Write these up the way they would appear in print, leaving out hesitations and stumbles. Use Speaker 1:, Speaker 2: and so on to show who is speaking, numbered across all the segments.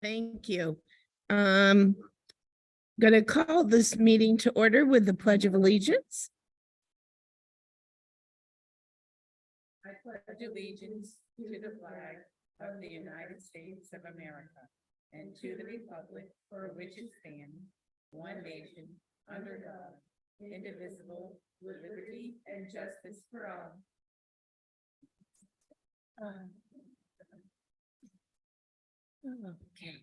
Speaker 1: Thank you. Going to call this meeting to order with the Pledge of Allegiance.
Speaker 2: I pledge allegiance to the flag of the United States of America and to the republic for which it stands, one nation, under God, indivisible, with liberty and justice for all.
Speaker 1: Okay.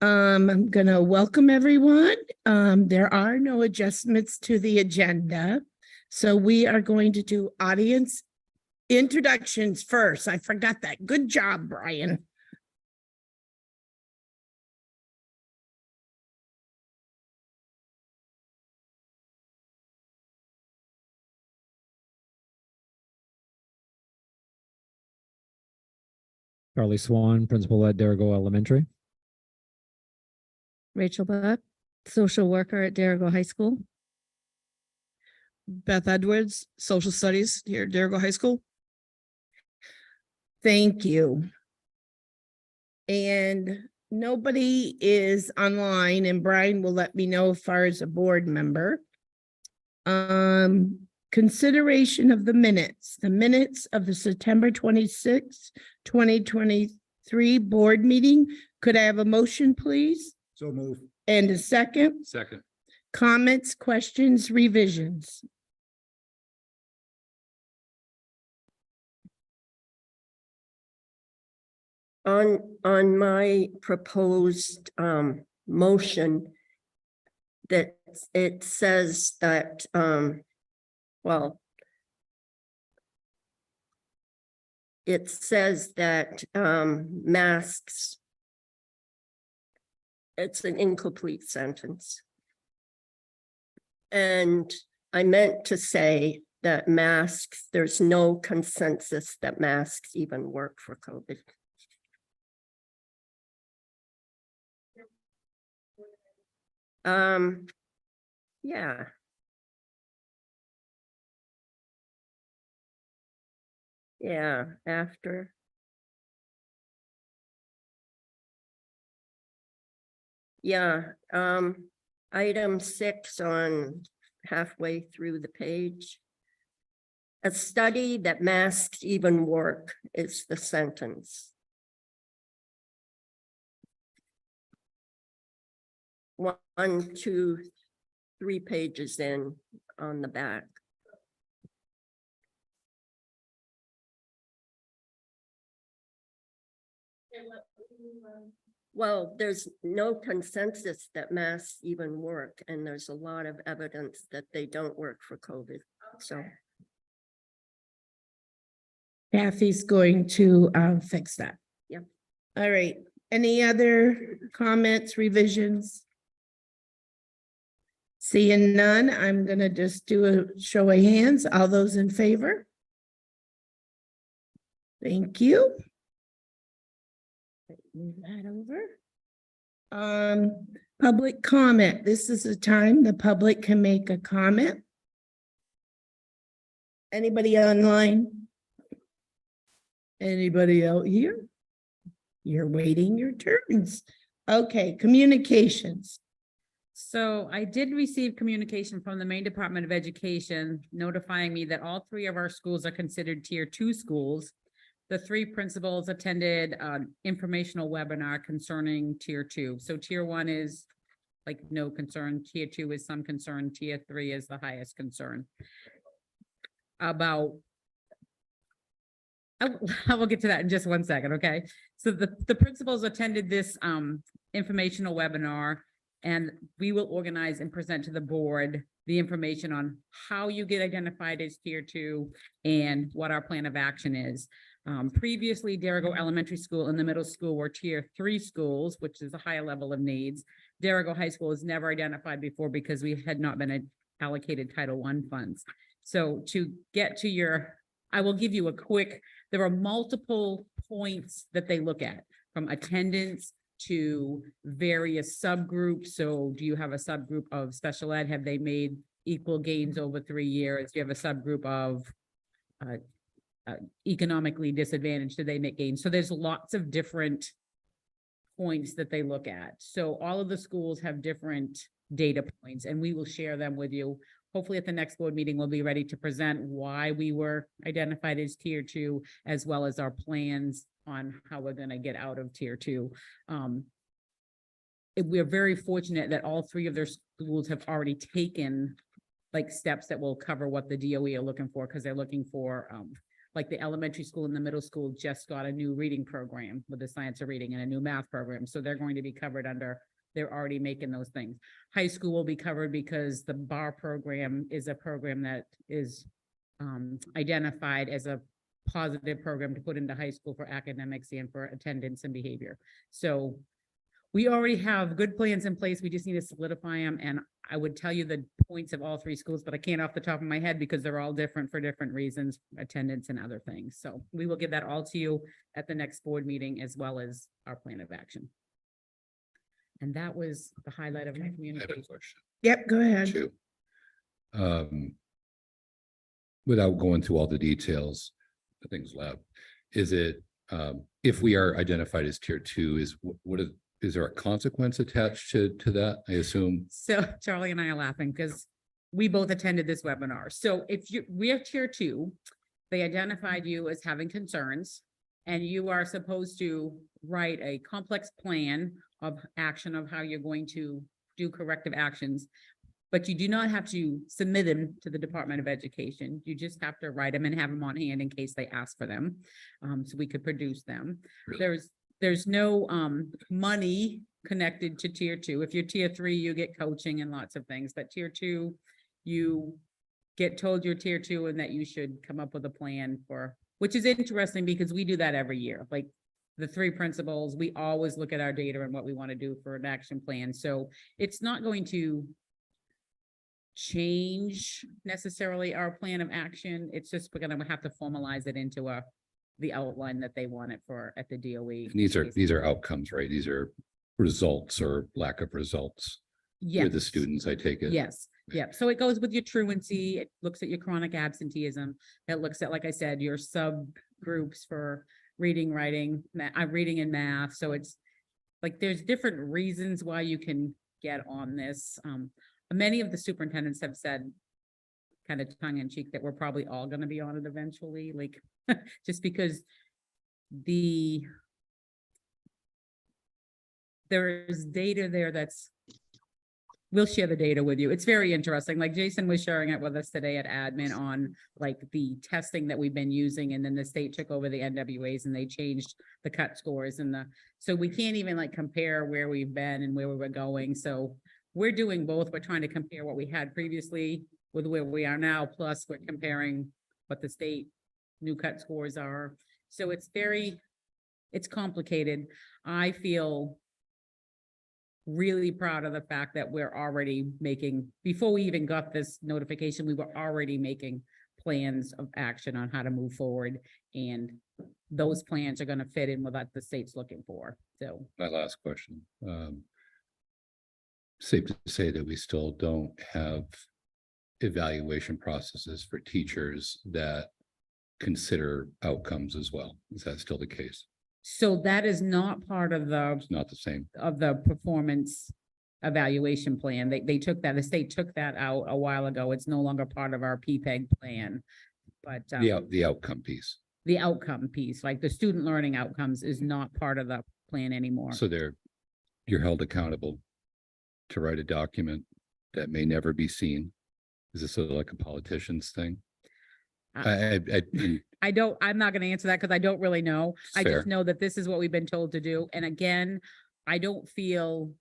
Speaker 1: I'm gonna welcome everyone. There are no adjustments to the agenda. So we are going to do audience introductions first. I forgot that. Good job, Brian.
Speaker 3: Charlie Swan, principal at Derigo Elementary.
Speaker 4: Rachel Buck, social worker at Derigo High School.
Speaker 5: Beth Edwards, social studies here at Derigo High School.
Speaker 1: Thank you. And nobody is online, and Brian will let me know as far as a board member. Consideration of the minutes of the September 26th, 2023 board meeting. Could I have a motion, please?
Speaker 6: So move.
Speaker 1: And a second?
Speaker 6: Second.
Speaker 1: Comments, questions, revisions?
Speaker 7: On my proposed motion, that it says that well, it says that masks, it's an incomplete sentence. And I meant to say that masks, there's no consensus that masks even work for COVID. Yeah. Yeah, after. Yeah, item 6 on halfway through the page. A study that masks even work is the sentence. 1, 2, 3 pages in on the back. Well, there's no consensus that masks even work, and there's a lot of evidence that they don't work for COVID. So
Speaker 1: Kathy's going to fix that.
Speaker 7: Yeah.
Speaker 1: All right. Any other comments, revisions? Seeing none, I'm gonna just do a show of hands. All those in favor? Thank you. Move that over. Public comment. This is the time the public can make a comment. Anybody online? Anybody out here? You're waiting your turns. Okay, communications.
Speaker 2: So I did receive communication from the Maine Department of Education notifying me that all 3 of our schools are considered tier 2 schools. The 3 principals attended an informational webinar concerning tier 2. So tier 1 is like no concern, tier 2 is some concern, tier 3 is the highest concern. I will get to that in just 1 second, okay? So the principals attended this informational webinar, and we will organize and present to the board the information on how you get identified as tier 2 and what our plan of action is. Previously, Derigo Elementary School and the middle school were tier 3 schools, which is a higher level of needs. Derigo High School is never identified before because we had not been allocated Title I funds. So to get to your, I will give you a quick, there are multiple points that they look at, from attendance to various subgroups. So do you have a subgroup of special ed? Have they made equal gains over 3 years? Do you have a subgroup of economically disadvantaged? Do they make gains? So there's lots of different points that they look at. So all of the schools have different data points, and we will share them with you. Hopefully at the next board meeting, we'll be ready to present why we were identified as tier 2, as well as our plans on how we're gonna get out of tier 2. We're very fortunate that all 3 of their schools have already taken like steps that will cover what the DOE are looking for, because they're looking for, like the elementary school and the middle school just got a new reading program with the science of reading and a new math program. So they're going to be covered under, they're already making those things. High school will be covered because the BAR program is a program that is identified as a positive program to put into high school for academics and for attendance and behavior. So we already have good plans in place. We just need to solidify them. And I would tell you the points of all 3 schools, but I can't off the top of my head because they're all different for different reasons, attendance and other things. So we will give that all to you at the next board meeting, as well as our plan of action. And that was the highlight of my
Speaker 6: I have a
Speaker 2: communication.
Speaker 6: question
Speaker 1: Yep, go ahead.
Speaker 6: too. Without going through all the details, the things left, is it, if we are identified as tier 2, is there a consequence attached to that? I assume.
Speaker 2: So Charlie and I are laughing because we both attended this webinar. So if we have tier 2, they identified you as having concerns, and you are supposed to write a complex plan of action of how you're going to do corrective actions. But you do not have to submit them to the Department of Education. You just have to write them and have them on hand in case they ask for them. So we could produce them.
Speaker 6: Really?
Speaker 2: There's no money connected to tier 2. If you're tier 3, you get coaching and lots of things, but tier 2, you get told you're tier 2 and that you should come up with a plan for, which is interesting because we do that every year. Like the 3 principals, we always look at our data and what we want to do for an action plan. So it's not going to change necessarily our plan of action. It's just, we're gonna have to formalize it into the outline that they want it for at the DOE.
Speaker 6: And these are outcomes, right? These are results or lack of results with the
Speaker 2: Yes.
Speaker 6: students, I take it.
Speaker 2: Yes, yep. So it goes with your truancy. It looks at your chronic absenteeism. It looks at, like I said, your subgroups for reading, writing, reading and math. So it's like, there's different reasons why you can get on this. Many of the superintendents have said, kind of tongue in cheek, that we're probably all going to be on it eventually, like just because there's data there that's, we'll share the data with you. It's very interesting. Like Jason was sharing it with us today at admin on like the testing that we've been using, and then the state took over the NWAs and they changed the cut scores so we can't even like compare where we've been and where we were going. So we're doing both. We're trying to compare what we had previously with where we are now, plus we're comparing what the state new cut scores are. So it's complicated. I feel really proud of the fact that we're already making, before we even got this notification, we were already making plans of action on how to move forward. And those plans are going to fit in with what the state's looking for. So
Speaker 6: My last question. Safe to say that we still don't have evaluation processes for teachers that consider outcomes as well. Is that still the case?
Speaker 2: So that is not part of
Speaker 6: It's not the same.
Speaker 2: the performance evaluation plan. They took that, the state took that out a while ago. It's no longer part of our PPEG plan. But
Speaker 6: The outcome piece.
Speaker 2: the outcome piece, like the student learning outcomes, is not part of the plan anymore.
Speaker 6: So you're held accountable to write a document that may never be seen. Is this sort of like a politician's thing?
Speaker 2: Uh, I'm not gonna answer that because I don't really know. I
Speaker 6: Fair.
Speaker 2: just know that this is what we've been told to do. And again, I don't feel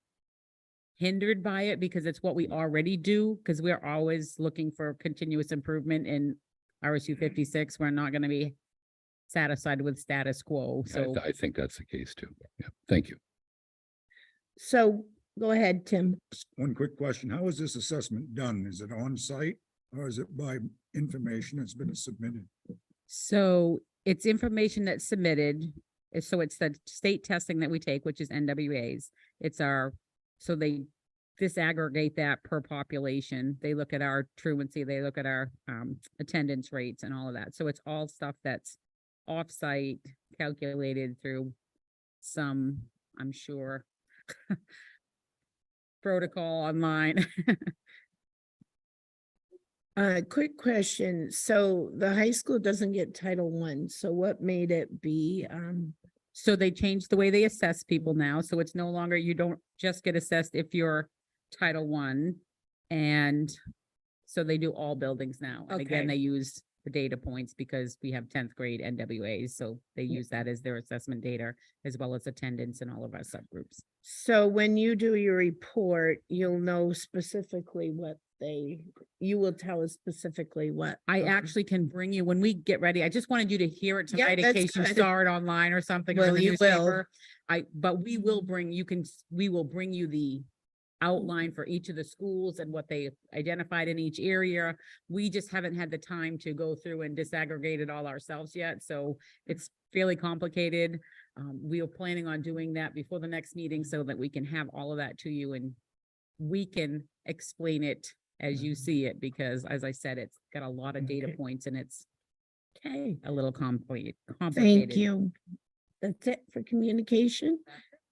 Speaker 2: hindered by it because it's what we already do, because we're always looking for continuous improvement in RSU 56. We're not gonna be satisfied with status quo. So
Speaker 6: I think that's the case too. Yeah, thank you.
Speaker 1: So go ahead, Tim.
Speaker 8: One quick question. How is this assessment done? Is it on site or is it by information that's been submitted?
Speaker 2: So it's information that's submitted. So it's the state testing that we take, which is NWAs. They disaggregate that per population. They look at our truancy, they look at our attendance rates and all of that. So it's all stuff that's offsite, calculated through some I'm sure, protocol online.
Speaker 1: Quick question. So the high school doesn't get Title I, so what made it be,
Speaker 2: So they changed the way they assess people now, so it's no longer, you don't just get assessed if you're Title I. And so they do all buildings now. And again,
Speaker 1: Okay.
Speaker 2: they use the data points because we have tenth grade NWAs, so they use that as their assessment data as well as attendance in all of our subgroups.
Speaker 1: so when you do your report, you'll know specifically what you will tell us specifically what.
Speaker 2: I actually can bring you, when we get ready, I just wanted you to hear it
Speaker 1: Yeah,
Speaker 2: tonight in
Speaker 1: that's
Speaker 2: case you
Speaker 1: good.
Speaker 2: saw it online or something. or in
Speaker 1: Well,
Speaker 2: the
Speaker 1: you will.
Speaker 2: newspaper. But we will bring, we will bring you the outline for each of the schools and what they identified in each area. We just haven't had the time to go through and disaggregate it all ourselves yet, so it's fairly complicated. We are planning on doing that before the next meeting so that we can have all of that to you and we can explain it as you see it, because as I said, it's got a lot of data
Speaker 1: Okay.
Speaker 2: points and it's
Speaker 1: Okay,
Speaker 2: a little complicated.
Speaker 1: thank you. That's it for communication.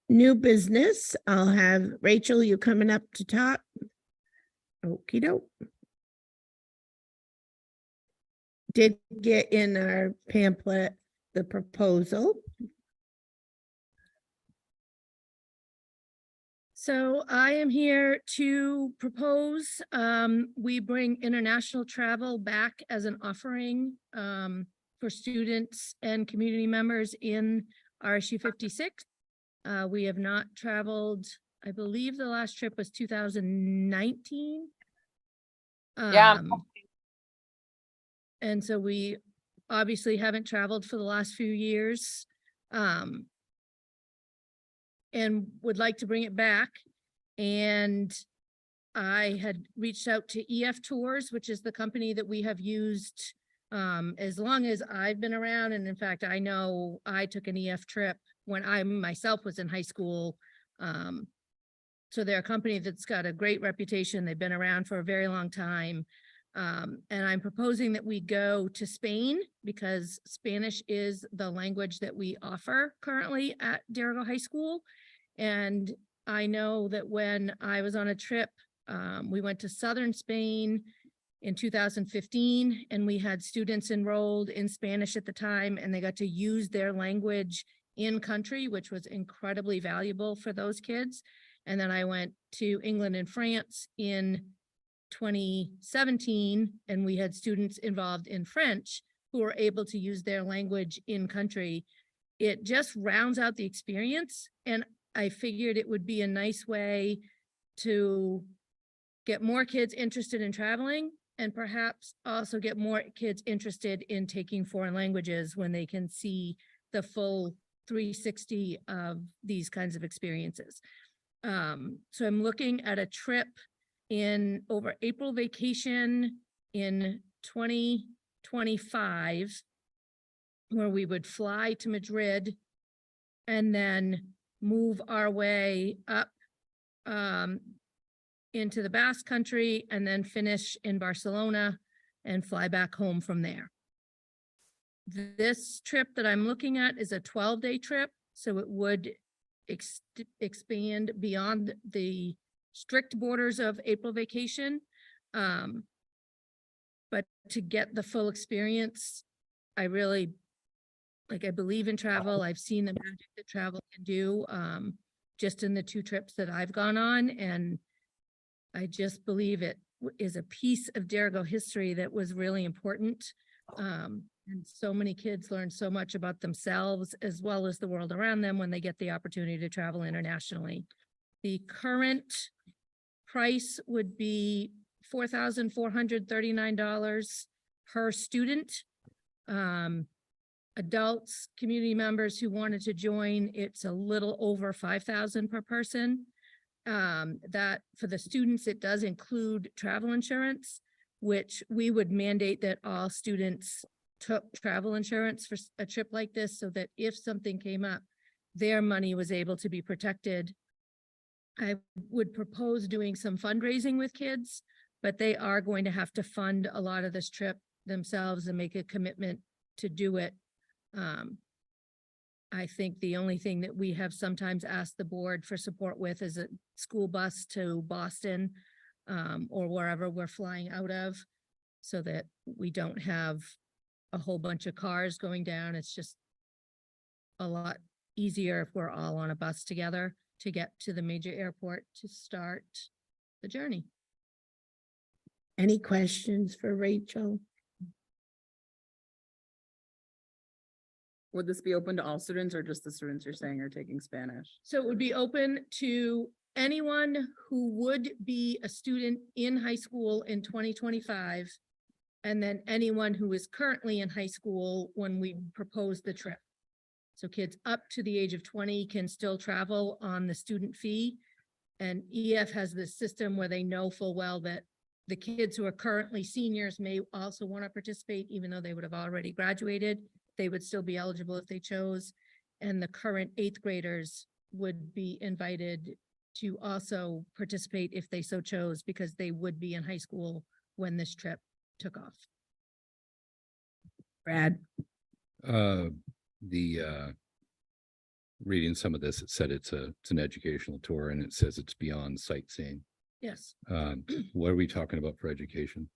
Speaker 1: New business, I'll have Rachel, you coming up to talk? Okey doke. Did get in our pamphlet, the proposal.
Speaker 4: So I am here to propose, we bring international travel back as an offering, for students and community members in RSU 56. We have not traveled, I believe the last trip was 2019.
Speaker 9: Yeah.
Speaker 4: And so we obviously haven't traveled for the last few years. And would like to bring it back. And I had reached out to EF Tours, which is the company that we have used as long as I've been around. And in fact, I know I took an EF trip when I myself was in high school. So they're a company that's got a great reputation. They've been around for a very long time. And I'm proposing that we go to Spain because Spanish is the language that we offer currently at Darragh High School. And I know that when I was on a trip, we went to southern Spain in 2015, and we had students enrolled in Spanish at the time, and they got to use their language in country, which was incredibly valuable for those kids. And then I went to England and France in 2017, and we had students involved in French who were able to use their language in country. It just rounds out the experience, and I figured it would be a nice way to get more kids interested in traveling and perhaps also get more kids interested in taking foreign languages when they can see the full 360 of these kinds of experiences. So I'm looking at a trip over April vacation in 2025, where we would fly to Madrid and then move our way up into the Basque Country and then finish in Barcelona and fly back home from there. This trip that I'm looking at is a 12-day trip, so it would expand beyond the strict borders of April vacation. But to get the full experience, I believe in travel. I've seen the magic that travel can do, just in the 2 trips that I've gone on. And I just believe it is a piece of Darragh history that was really important. And so many kids learn so much about themselves as well as the world around them when they get the opportunity to travel internationally. The current price would be $4,439 per student. Adults, community members who wanted to join, it's a little over $5,000 per person. That for the students, it does include travel insurance, which we would mandate that all students took travel insurance for a trip like this, so that if something came up, their money was able to be protected. I would propose doing some fundraising with kids, but they are going to have to fund a lot of this trip themselves and make a commitment to do it. I think the only thing that we have sometimes asked the board for support with is a school bus to Boston, or wherever we're flying out of, so that we don't have a whole bunch of cars going down. It's just a lot easier if we're all on a bus together to get to the major airport to start the journey.
Speaker 1: Any questions for Rachel?
Speaker 5: Would this be open to all students or just the students you're saying are taking Spanish?
Speaker 4: So it would be open to anyone who would be a student in high school in 2025. And then anyone who is currently in high school when we propose the trip. So kids up to the age of 20 can still travel on the student fee. And EF has this system where they know full well that the kids who are currently seniors may also want to participate, even though they would have already graduated. They would still be eligible if they chose. And the current 8th graders would be invited to also participate if they so chose, because they would be in high school when this trip took off.
Speaker 1: Brad?
Speaker 6: Reading some of this, it said it's an educational tour and it says it's beyond sightseeing.
Speaker 4: Yes.
Speaker 6: What are we talking about for education?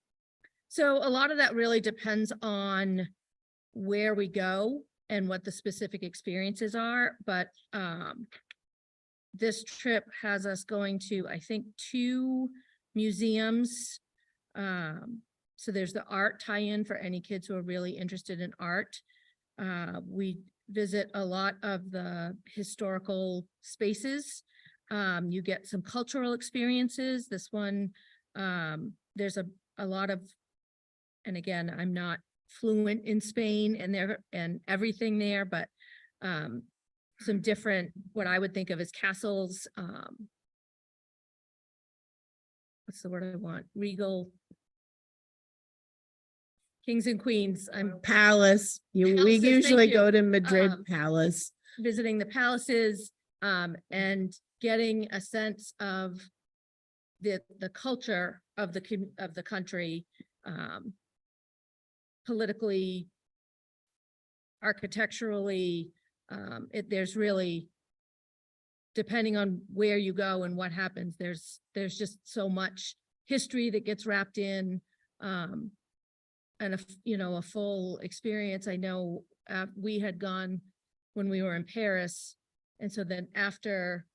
Speaker 4: So a lot of that really depends on where we go and what the specific experiences are, but this trip has us going to, I think, 2 museums. So there's the art tie-in for any kids who are really interested in art. We visit a lot of the historical spaces. You get some cultural experiences. This one, there's a lot of, and again, I'm not fluent in Spain and everything there, but some different, what I would think of as castles. What's the word I want? Regal. Kings and queens. I'm
Speaker 1: Palace. We
Speaker 4: Palaces, thank
Speaker 1: usually
Speaker 4: you.
Speaker 1: go to Madrid
Speaker 4: Um,
Speaker 1: Palace.
Speaker 4: visiting the palaces, and getting a sense of the culture of the country, politically, architecturally. There's really, depending on where you go and what happens, there's just so much history that gets wrapped in, and a full experience. I know we had gone when we were in Paris. And so then after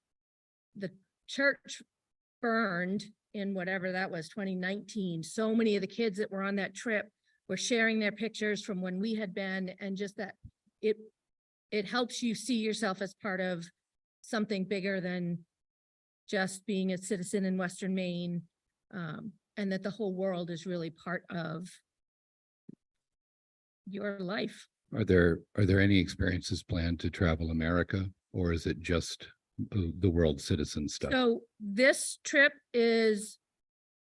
Speaker 4: the church burned in whatever that was, 2019, so many of the kids that were on that trip were sharing their pictures from when we had been, and just that it helps you see yourself as part of something bigger than just being a citizen in Western Maine, and that the whole world is really part of your life.
Speaker 6: Are there any experiences planned to travel America, or is it just the world citizen stuff?
Speaker 4: So this trip is,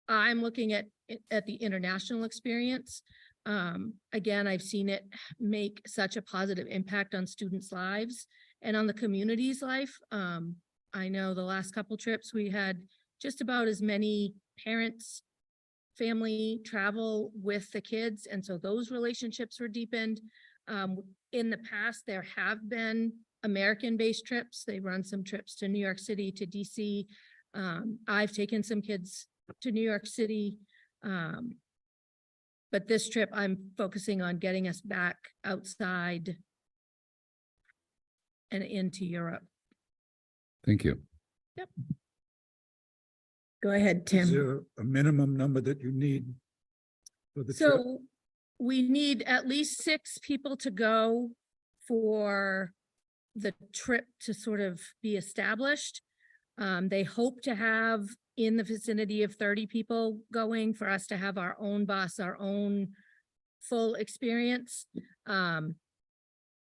Speaker 4: I'm looking at the international experience. Again, I've seen it make such a positive impact on students' lives and on the community's life. I know the last couple trips we had just about as many parents, family travel with the kids. And so those relationships were deepened. In the past, there have been American-based trips. They run some trips to New York City, to DC. I've taken some kids to New York City. But this trip, I'm focusing on getting us back outside and into Europe.
Speaker 6: Thank you.
Speaker 1: Go ahead,
Speaker 8: Is
Speaker 1: Tim.
Speaker 8: there a minimum number that you need for the trip?
Speaker 4: So we need at least 6 people to go for the trip to sort of be established. They hope to have in the vicinity of 30 people going, for us to have our own bus, our own full experience.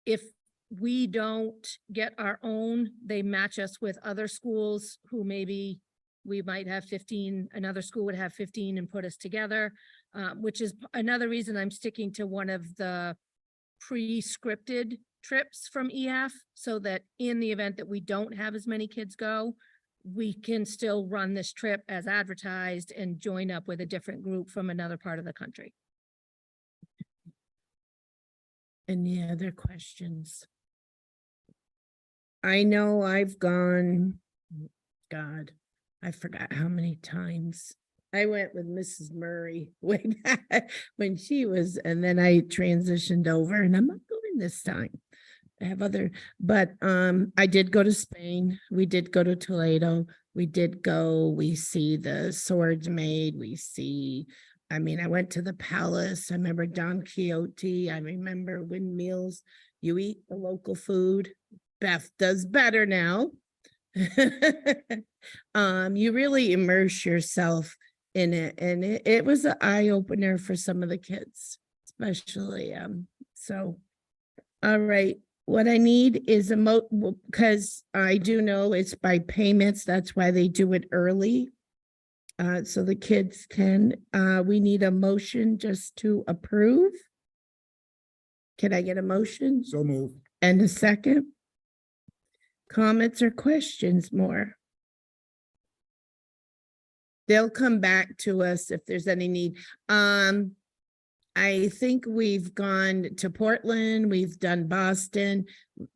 Speaker 4: If we don't get our own, they match us with other schools who maybe we might have 15, another school would have 15 and put us together, which is another reason I'm sticking to one of the pre-scripted trips from EF, so that in the event that we don't have as many kids go, we can still run this trip as advertised and join up with a different group from another part of the country.
Speaker 1: Any other questions? I know I've gone, God, I forgot how many times. I went with Mrs. Murray way back when she was, and then I transitioned over and I'm not going this time. I have other, but I did go to Spain. We did go to Toledo. We see the swords made. I mean, I went to the palace. I remember Don Quixote. I remember windmills. You eat the local food. Beth does better now. You really immerse yourself in it, and it was an eye opener for some of the kids, especially so. All right, what I need is because I do know it's by payments, that's why they do it early. So the kids can, we need a motion just to approve. Can I get a motion?
Speaker 8: So move.
Speaker 1: And a second? Comments or questions more? They'll come back to us if there's any need. I think we've gone to Portland, we've done Boston.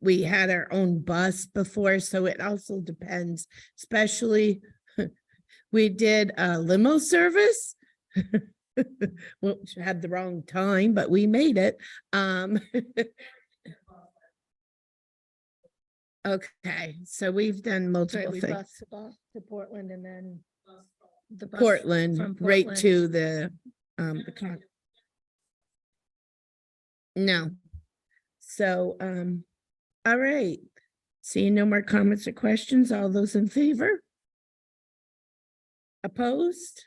Speaker 1: We had our own bus before, so it also depends, especially we did a limo service. Which had the wrong time, but we made it. Okay, so we've done
Speaker 4: Right,
Speaker 1: multiple
Speaker 4: we
Speaker 1: things.
Speaker 4: bused to Portland and then the bus
Speaker 1: Portland,
Speaker 4: from
Speaker 1: right
Speaker 4: Portland.
Speaker 1: to the con. No. So, all right. Seeing no more comments or questions, all those in favor? Opposed?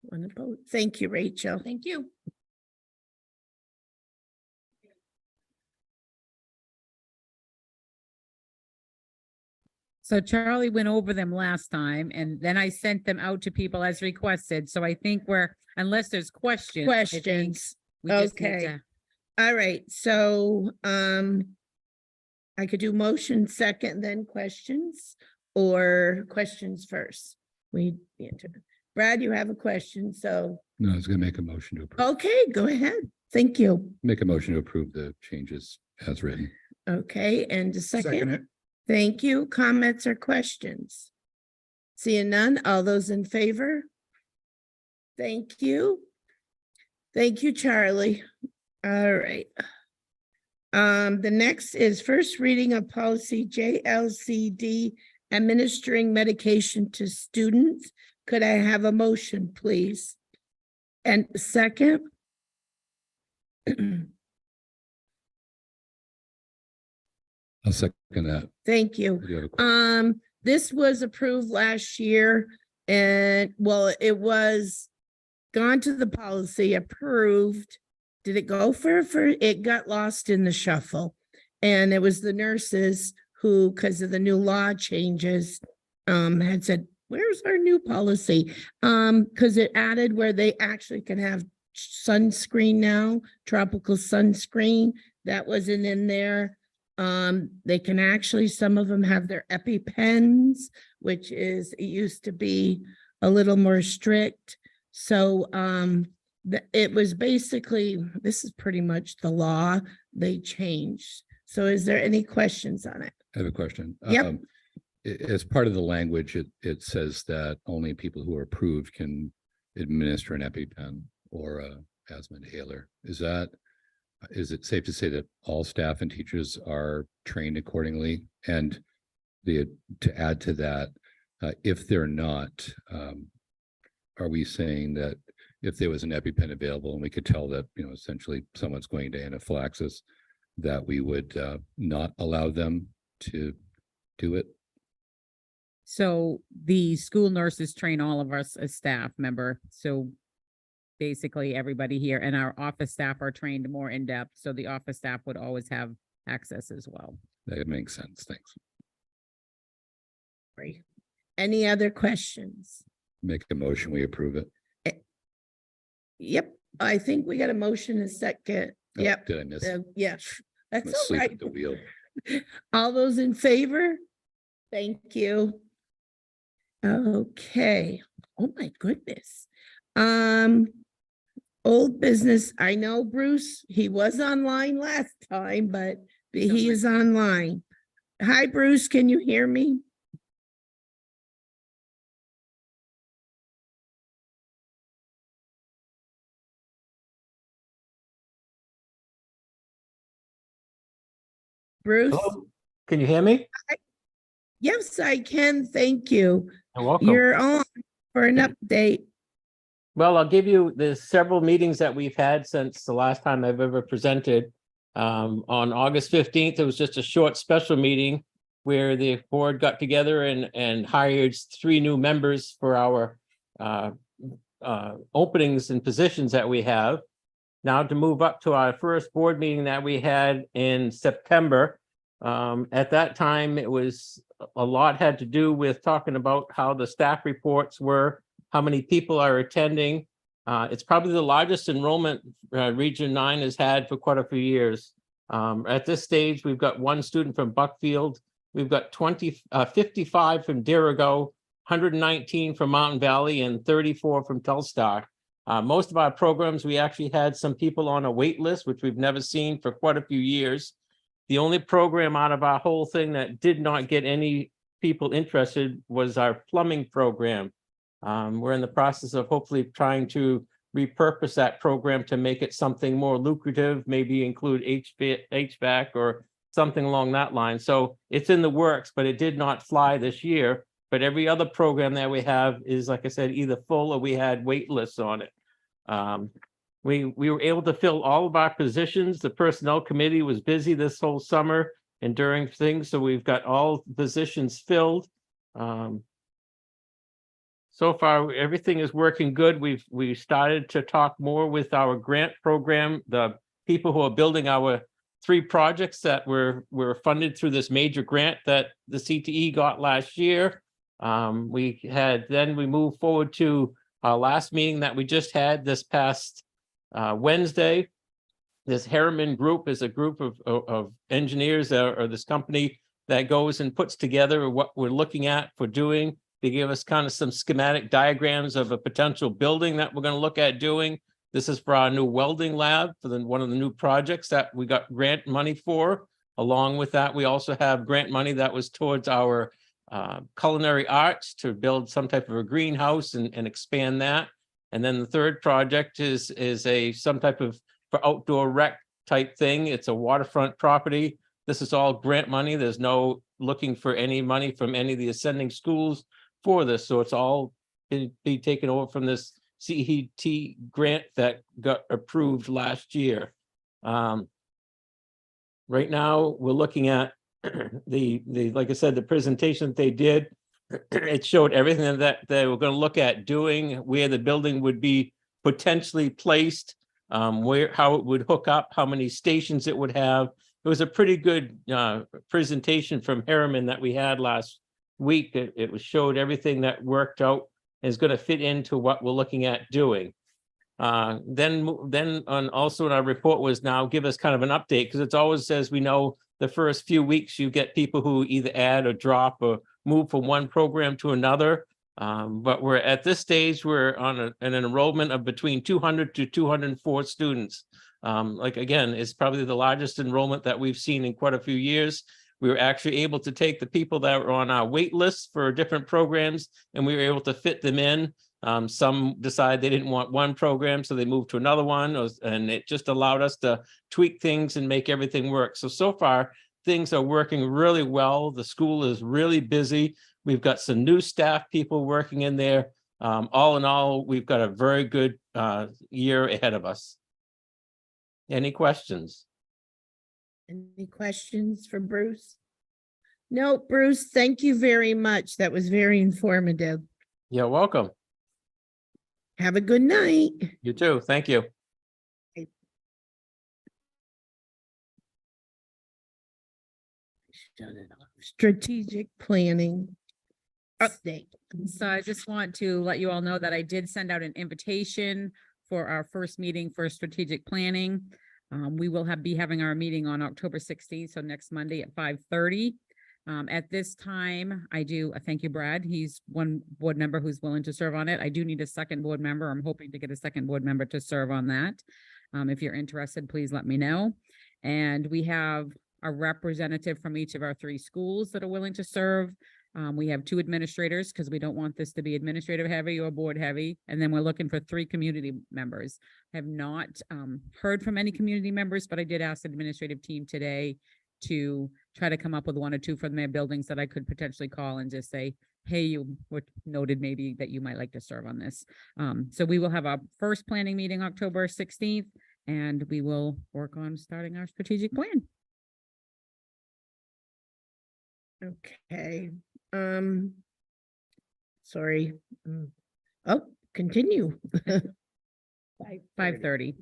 Speaker 1: One opposed. Thank you, Rachel.
Speaker 4: Thank you.
Speaker 2: So Charlie went over them last time and then I sent them out to people as requested. So I think unless there's questions. I think
Speaker 1: Questions.
Speaker 2: we just need
Speaker 1: Okay.
Speaker 2: to-
Speaker 1: All right, so, I could do motion second, then questions, or questions first. Brad, you have a question, so,
Speaker 6: No, I was gonna make a motion to approve,
Speaker 1: okay, go ahead. Thank you.
Speaker 6: make a motion to approve the changes as written.
Speaker 1: Okay, and a
Speaker 8: Second
Speaker 1: second.
Speaker 8: it.
Speaker 1: Thank you. Comments or questions? Seeing none, all those in favor? Thank you. Thank you, Charlie. All right. The next is first reading of policy JLCD, administering medication to students. Could I have a motion, please? And second?
Speaker 6: I'll second that.
Speaker 1: Thank you.
Speaker 6: Do you have a question?
Speaker 1: This was approved last year and well, it was gone to the policy, approved. Did it go for, it got lost in the shuffle. And it was the nurses who, because of the new law changes, had said, where's our new policy? Because it added where they actually can have sunscreen now, tropical sunscreen. That wasn't in there. They can actually, some of them have their EpiPens, which is, it used to be a little more strict. So, it was basically, this is pretty much the law they changed. So is there any questions on it?
Speaker 6: I have a question.
Speaker 1: Yep.
Speaker 6: As part of the language, it says that only people who are approved can administer an EpiPen or a asthma inhaler. Is it safe to say that all staff and teachers are trained accordingly? And to add to that, if they're not, are we saying that if there was an EpiPen available and we could tell that, essentially someone's going to anaphylaxis, that we would not allow them to do it?
Speaker 2: So the school nurses train all of us as staff member. So basically everybody here and our office staff are trained more in depth. So the office staff would always have access as well.
Speaker 6: That makes sense. Thanks.
Speaker 1: Great. Any other questions?
Speaker 6: Make a motion, we approve it.
Speaker 1: Yep, I think we got a motion and second.
Speaker 6: Oh,
Speaker 1: Yep.
Speaker 6: Did I miss?
Speaker 1: Yeah,
Speaker 6: I'm
Speaker 1: that's all
Speaker 6: asleep
Speaker 1: right.
Speaker 6: at the wheel.
Speaker 1: All those in favor? Thank you. Okay. Oh, my goodness. Old business. I know Bruce, he was online last time, but he is online. Hi, Bruce, can you hear me? Bruce?
Speaker 10: Hello, can you hear me?
Speaker 1: Yes, I can. Thank you.
Speaker 10: You're welcome.
Speaker 1: You're on for an update.
Speaker 10: Well, I'll give you, there's several meetings that we've had since the last time I've ever presented. On August 15th, it was just a short special meeting where the board got together and hired 3 new members for our openings and positions that we have. Now to move up to our first board meeting that we had in September. At that time, it was a lot had to do with talking about how the staff reports were, how many people are attending. It's probably the largest enrollment Region 9 has had for quite a few years. At this stage, we've got 1 student from Buckfield. We've got 55 from Dirigo, 119 from Mountain Valley, and 34 from Telstar. Most of our programs, we actually had some people on a wait list, which we've never seen for quite a few years. The only program out of our whole thing that did not get any people interested was our plumbing program. We're in the process of hopefully trying to repurpose that program to make it something more lucrative, maybe include HVAC or something along that line. So it's in the works, but it did not fly this year. But every other program that we have is, like I said, either full or we had wait lists on it. We were able to fill all of our positions. The personnel committee was busy this whole summer and during things, so we've got all positions filled. So far, everything is working good. We started to talk more with our grant program, the people who are building our 3 projects that were funded through this major grant that the CTE got last year. We moved forward to our last meeting that we just had this past Wednesday. This Harriman Group is a group of engineers or this company that goes and puts together what we're looking at for doing. They give us kind of some schematic diagrams of a potential building that we're going to look at doing. This is for our new welding lab for one of the new projects that we got grant money for. Along with that, we also have grant money that was towards our culinary arts to build some type of a greenhouse and expand that. And then the third project is some type of for outdoor rec type thing. It's a waterfront property. This is all grant money. There's no looking for any money from any of the ascending schools for this. So it's all be taken over from this CET grant that got approved last year. Right now, we're looking at the like I said, the presentation that they did. It showed everything that they were going to look at doing, where the building would be potentially placed, how it would hook up, how many stations it would have. It was a pretty good presentation from Harriman that we had last week. It showed everything that worked out and is going to fit into what we're looking at doing. Then also in our report was now give us kind of an update, because it's always says we know the first few weeks you get people who either add or drop or move from one program to another. But we're at this stage, we're on an enrollment of between 200 to 204 students. Like again, it's probably the largest enrollment that we've seen in quite a few years. We were actually able to take the people that were on our wait list for different programs, and we were able to fit them in. Some decided they didn't want one program, so they moved to another one, and it just allowed us to tweak things and make everything work. So far, things are working really well. The school is really busy. We've got some new staff people working in there. All in all, we've got a very good year ahead of us. Any questions?
Speaker 1: Any questions for Bruce? No, Bruce, thank you very much. That was very informative.
Speaker 10: You're welcome.
Speaker 1: Have a good night.
Speaker 10: You too. Thank you.
Speaker 1: Shut it off. Strategic planning update.
Speaker 2: So I just want to let you all know that I did send out an invitation for our first meeting for strategic planning. We will be having our meeting on October 16th, so next Monday at 5:30. At this time, I thank you, Brad. He's one board member who's willing to serve on it. I do need a second board member. I'm hoping to get a second board member to serve on that. If you're interested, please let me know. And we have a representative from each of our 3 schools that are willing to serve. We have 2 administrators because we don't want this to be administrative heavy or board heavy. And then we're looking for 3 community members. I have not heard from any community members, but I did ask the administrative team today to try to come up with 1 or 2 from their buildings that I could potentially call and just say, hey, you were noted maybe that you might like to serve on this. So we will have our first planning meeting October 16th, and we will work on starting our strategic plan.
Speaker 1: Okay, sorry. Oh, continue.
Speaker 2: 5:30.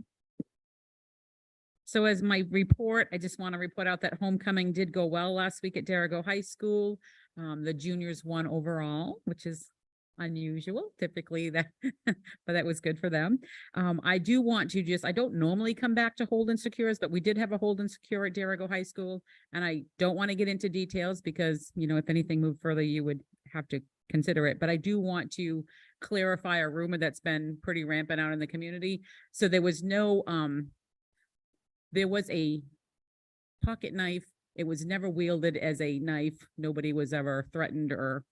Speaker 2: So as my report, I just want to report out that homecoming did go well last week at Darragh High School. The juniors won overall, which is unusual typically that, but that was good for them. I do want to I don't normally come back to hold and secures, but we did have a hold and secure at Darragh High School. And I don't want to get into details because, you know, if anything moved further, you would have to consider it. But I do want to clarify a rumor that's been pretty rampant out in the community. So there was no, there was a pocket knife. It was never wielded as a knife. Nobody was ever threatened or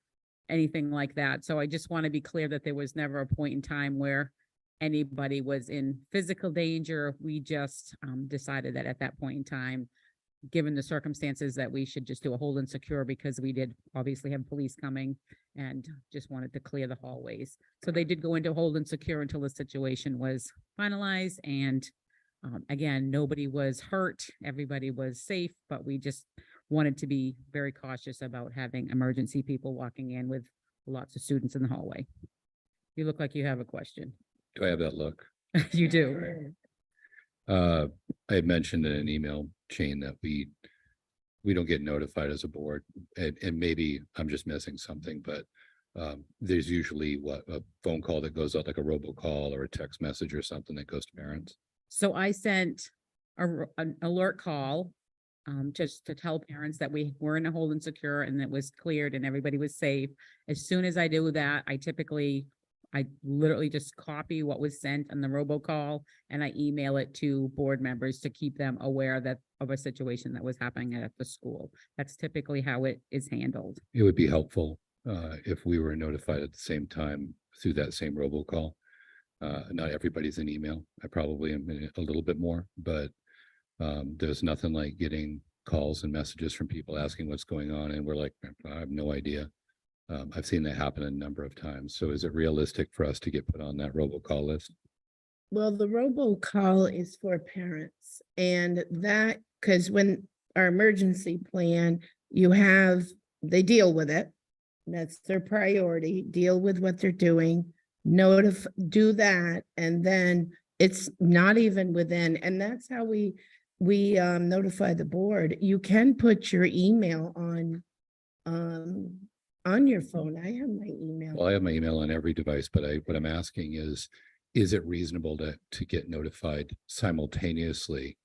Speaker 2: anything like that. So I just want to be clear that there was never a point in time where anybody was in physical danger. We just decided that at that point in time, given the circumstances, that we should just do a hold and secure because we did obviously have police coming and just wanted to clear the hallways. So they did go into hold and secure until the situation was finalized. And again, nobody was hurt. Everybody was safe, but we just wanted to be very cautious about having emergency people walking in with lots of students in the hallway. You look like you have a question.
Speaker 6: Do I have that look?
Speaker 2: You do.
Speaker 6: I had mentioned in an email chain that we don't get notified as a board, and maybe I'm just missing something, but there's usually a phone call that goes out, like a robocall or a text message or something that goes to parents.
Speaker 2: So I sent an alert call just to tell parents that we were in a hold and secure and it was cleared and everybody was safe. As soon as I do that, I literally just copy what was sent on the robocall and I email it to board members to keep them aware of a situation that was happening at the school. That's typically how it is handled.
Speaker 6: It would be helpful if we were notified at the same time through that same robocall. Not everybody's in email. I probably am in a little bit more, but there's nothing like getting calls and messages from people asking what's going on. And we're like, I have no idea. I've seen that happen a number of times. So is it realistic for us to get put on that robocall list?
Speaker 1: Well, the robocall is for parents and that, because when our emergency plan, they deal with it. That's their priority, deal with what they're doing, do that. And then it's not even within, and that's how we notify the board. You can put your email on your phone. I have my email.
Speaker 6: Well, I have my email on every device, but what I'm asking is it reasonable to get notified simultaneously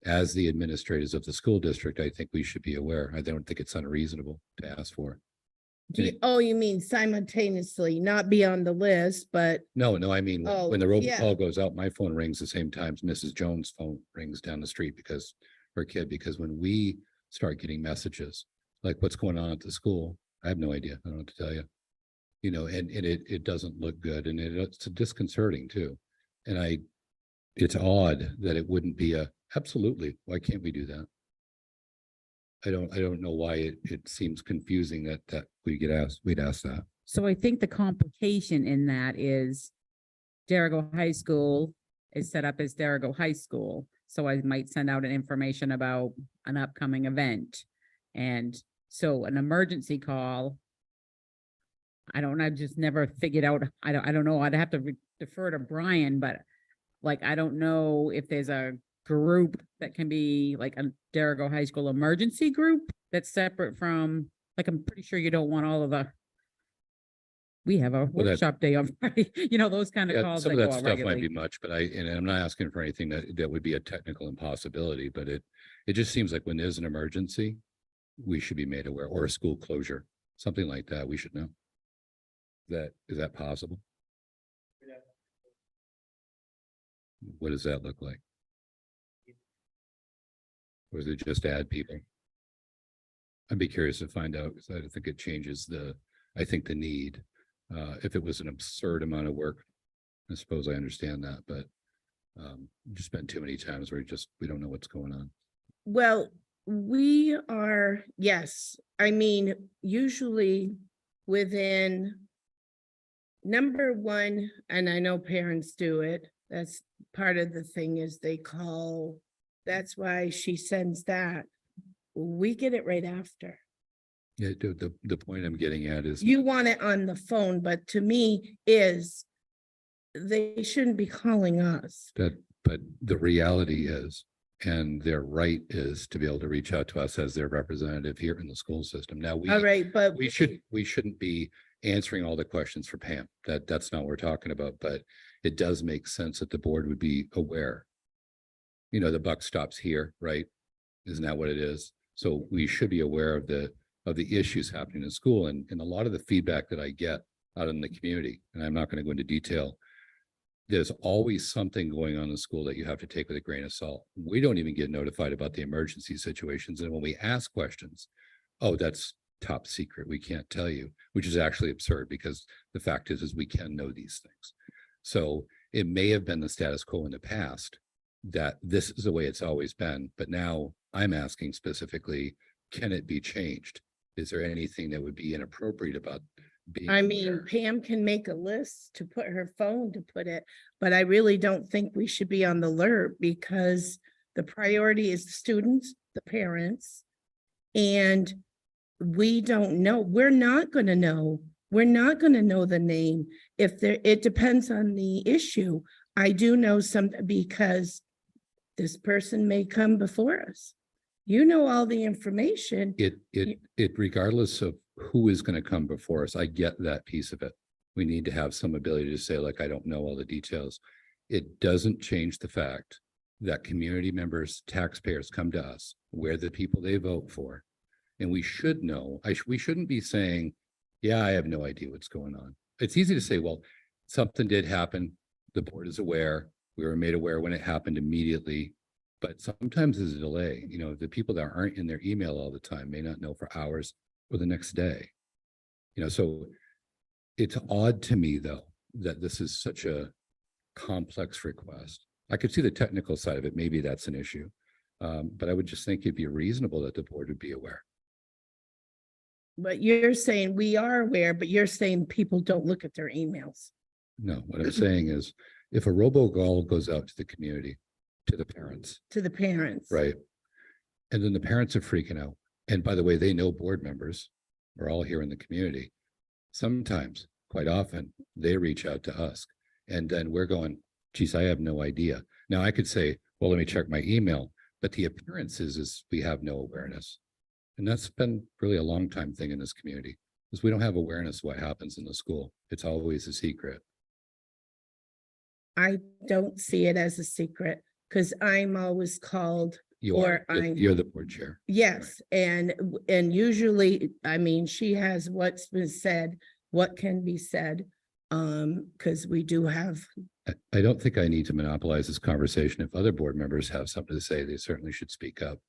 Speaker 6: as the administrators of the school district? I think we should be aware. I don't think it's unreasonable to ask for.
Speaker 1: You mean simultaneously, not be on the list, but
Speaker 6: No, I mean, when the
Speaker 1: yeah.
Speaker 6: robocall goes out, my phone rings the same time as Mrs. Jones' phone rings down the street because when we start getting messages like what's going on at the school, I have no idea. I don't know what to tell you. You know, and it doesn't look good and it's disconcerting too. And it's odd that it wouldn't be absolutely, why can't we do that? I don't know why it seems confusing that we'd ask that.
Speaker 2: So I think the complication in that is Darragh High School is set up as Darragh High School. So I might send out an information about an upcoming event. And so an emergency call, I've just never figured out, I don't know, I'd have to defer to Brian, but like, I don't know if there's a group that can be like a Darragh High School emergency group that's separate from, like, I'm pretty sure you don't want all of we have a workshop day on Friday, you know, those kind of
Speaker 6: Yeah,
Speaker 2: calls
Speaker 6: some
Speaker 2: that
Speaker 6: of
Speaker 2: go
Speaker 6: that
Speaker 2: out
Speaker 6: stuff might be
Speaker 2: regularly.
Speaker 6: much, but and I'm not asking for anything that would be a technical impossibility, but it just seems like when there's an emergency, we should be made aware, or a school closure, something like that, we should know. Is that possible? What does that look like? Or is it just add people? I'd be curious to find out, because I think it changes I think the need. If it was an absurd amount of work, I suppose I understand that, but just been too many times where we don't know what's going on.
Speaker 1: Well, we are, yes, I mean, usually within number one, and I know parents do it, that's part of the thing is they call, that's why she sends that. We get it right after.
Speaker 6: Yeah, the point I'm getting at is.
Speaker 1: You want it on the phone, but to me is they shouldn't be calling us.
Speaker 6: But the reality is, and their right is to be able to reach out to us as their representative here in the school system. Now,
Speaker 1: All right, but
Speaker 6: we shouldn't be answering all the questions for Pam. That's not what we're talking about, but it does make sense that the board would be aware. You know, the buck stops here, right? Isn't that what it is? So we should be aware of the issues happening in school, and a lot of the feedback that I get out in the community, and I'm not going to go into detail. There's always something going on in school that you have to take with a grain of salt. We don't even get notified about the emergency situations. And when we ask questions, oh, that's top secret, we can't tell you, which is actually absurd, because the fact is we can know these things. So it may have been the status quo in the past that this is the way it's always been. But now I'm asking specifically, can it be changed? Is there anything that would be inappropriate about being
Speaker 1: I mean,
Speaker 6: aware?
Speaker 1: Pam can make a list to put her phone to put it, but I really don't think we should be on the alert, because the priority is the students, the parents. And we don't know, we're not gonna know the name if there, it depends on the issue. I do know some, because this person may come before us. You know all the information.
Speaker 6: It regardless of who is going to come before us, I get that piece of it. We need to have some ability to say, like, I don't know all the details. It doesn't change the fact that community members, taxpayers come to us, we're the people they vote for. And we should know, we shouldn't be saying, yeah, I have no idea what's going on. It's easy to say, well, something did happen. The board is aware. We were made aware when it happened immediately. But sometimes there's a delay. You know, the people that aren't in their email all the time may not know for hours or the next day. You know, so it's odd to me, though, that this is such a complex request. I could see the technical side of it. Maybe that's an issue. But I would just think it'd be reasonable that the board would be aware.
Speaker 1: But you're saying we are aware, but you're saying people don't look at their emails.
Speaker 6: No, what I'm saying is, if a robocall goes out to the community, to the parents,
Speaker 1: To the parents.
Speaker 6: right? And then the parents are freaking out. And by the way, they know board members. We're all here in the community. Sometimes, quite often, they reach out to us. And then we're going, geez, I have no idea. Now I could say, well, let me check my email. But the appearance is we have no awareness. And that's been really a long time thing in this community, is we don't have awareness of what happens in the school. It's always a secret.
Speaker 1: I don't see it as a secret, because I'm always called,
Speaker 6: You
Speaker 1: Or
Speaker 6: are,
Speaker 1: I'm-
Speaker 6: you're the board chair.
Speaker 1: yes, and usually, I mean, she has what's been said, what can be said. Because we do have,
Speaker 6: I don't think I need to monopolize this conversation. If other board members have something to say, they certainly should speak up.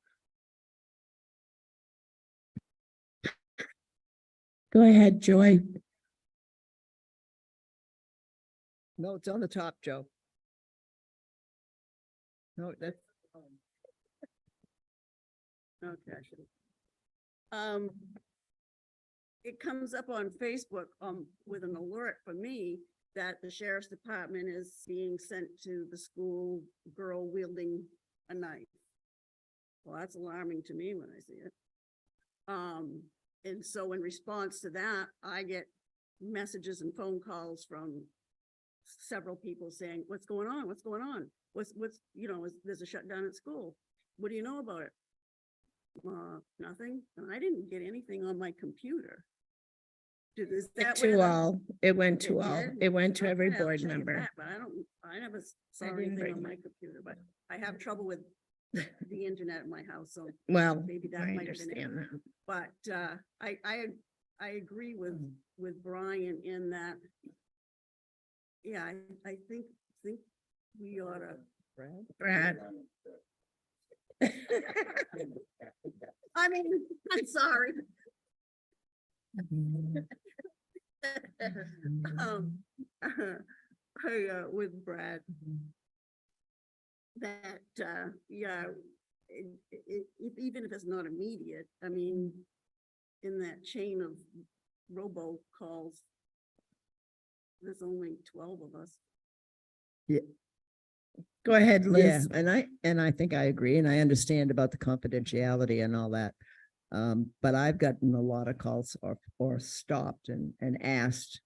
Speaker 1: go ahead, Joy.
Speaker 5: No, it's on the top, Joe. No, that's. Okay. I should've- It comes up on Facebook, with an alert for me that the sheriff's department is being sent to the school girl wielding a knife. Well, that's alarming to me when I see it. And so in response to that, I get messages and phone calls from several people saying, what's going on? What's going on? What's, there's a shutdown at school. What do you know about it? Nothing. And I didn't get anything on my computer. Is that
Speaker 1: To
Speaker 5: where the-
Speaker 1: all, it went to
Speaker 5: It
Speaker 1: all,
Speaker 5: did?
Speaker 1: it went to
Speaker 5: I'm
Speaker 1: every
Speaker 5: gonna have to
Speaker 1: board
Speaker 5: check it
Speaker 1: member.
Speaker 5: back, But I never saw
Speaker 1: didn't
Speaker 5: anything
Speaker 1: bring
Speaker 5: on my
Speaker 1: mine.
Speaker 5: computer, but I have trouble with the internet in my house, so
Speaker 1: Well,
Speaker 5: maybe that
Speaker 1: I
Speaker 5: might have been it.
Speaker 1: understand that.
Speaker 5: But I agree with Brian in that. Yeah, I think we ought to.
Speaker 1: Brad,
Speaker 5: I mean, I'm sorry. Um, with Brad. That, yeah, even if it's not immediate, I mean, in that chain of robocalls, there's only 12 of us.
Speaker 1: Go ahead,
Speaker 11: Yeah,
Speaker 1: Liz.
Speaker 11: and I think I agree, and I understand about the confidentiality and all that. But I've gotten a lot of calls or stopped and asked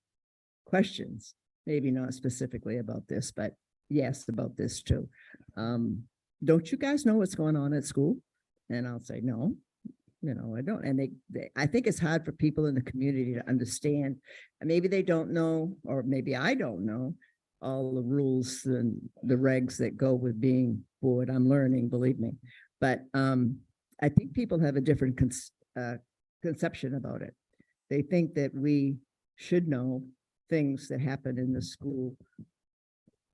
Speaker 11: questions, maybe not specifically about this, but yes, about this too. Don't you guys know what's going on at school? And I'll say, no, I don't. And I think it's hard for people in the community to understand. And maybe they don't know, or maybe I don't know all the rules and the regs that go with being board. I'm learning, believe me. But I think people have a different conception about it. They think that we should know things that happen in the school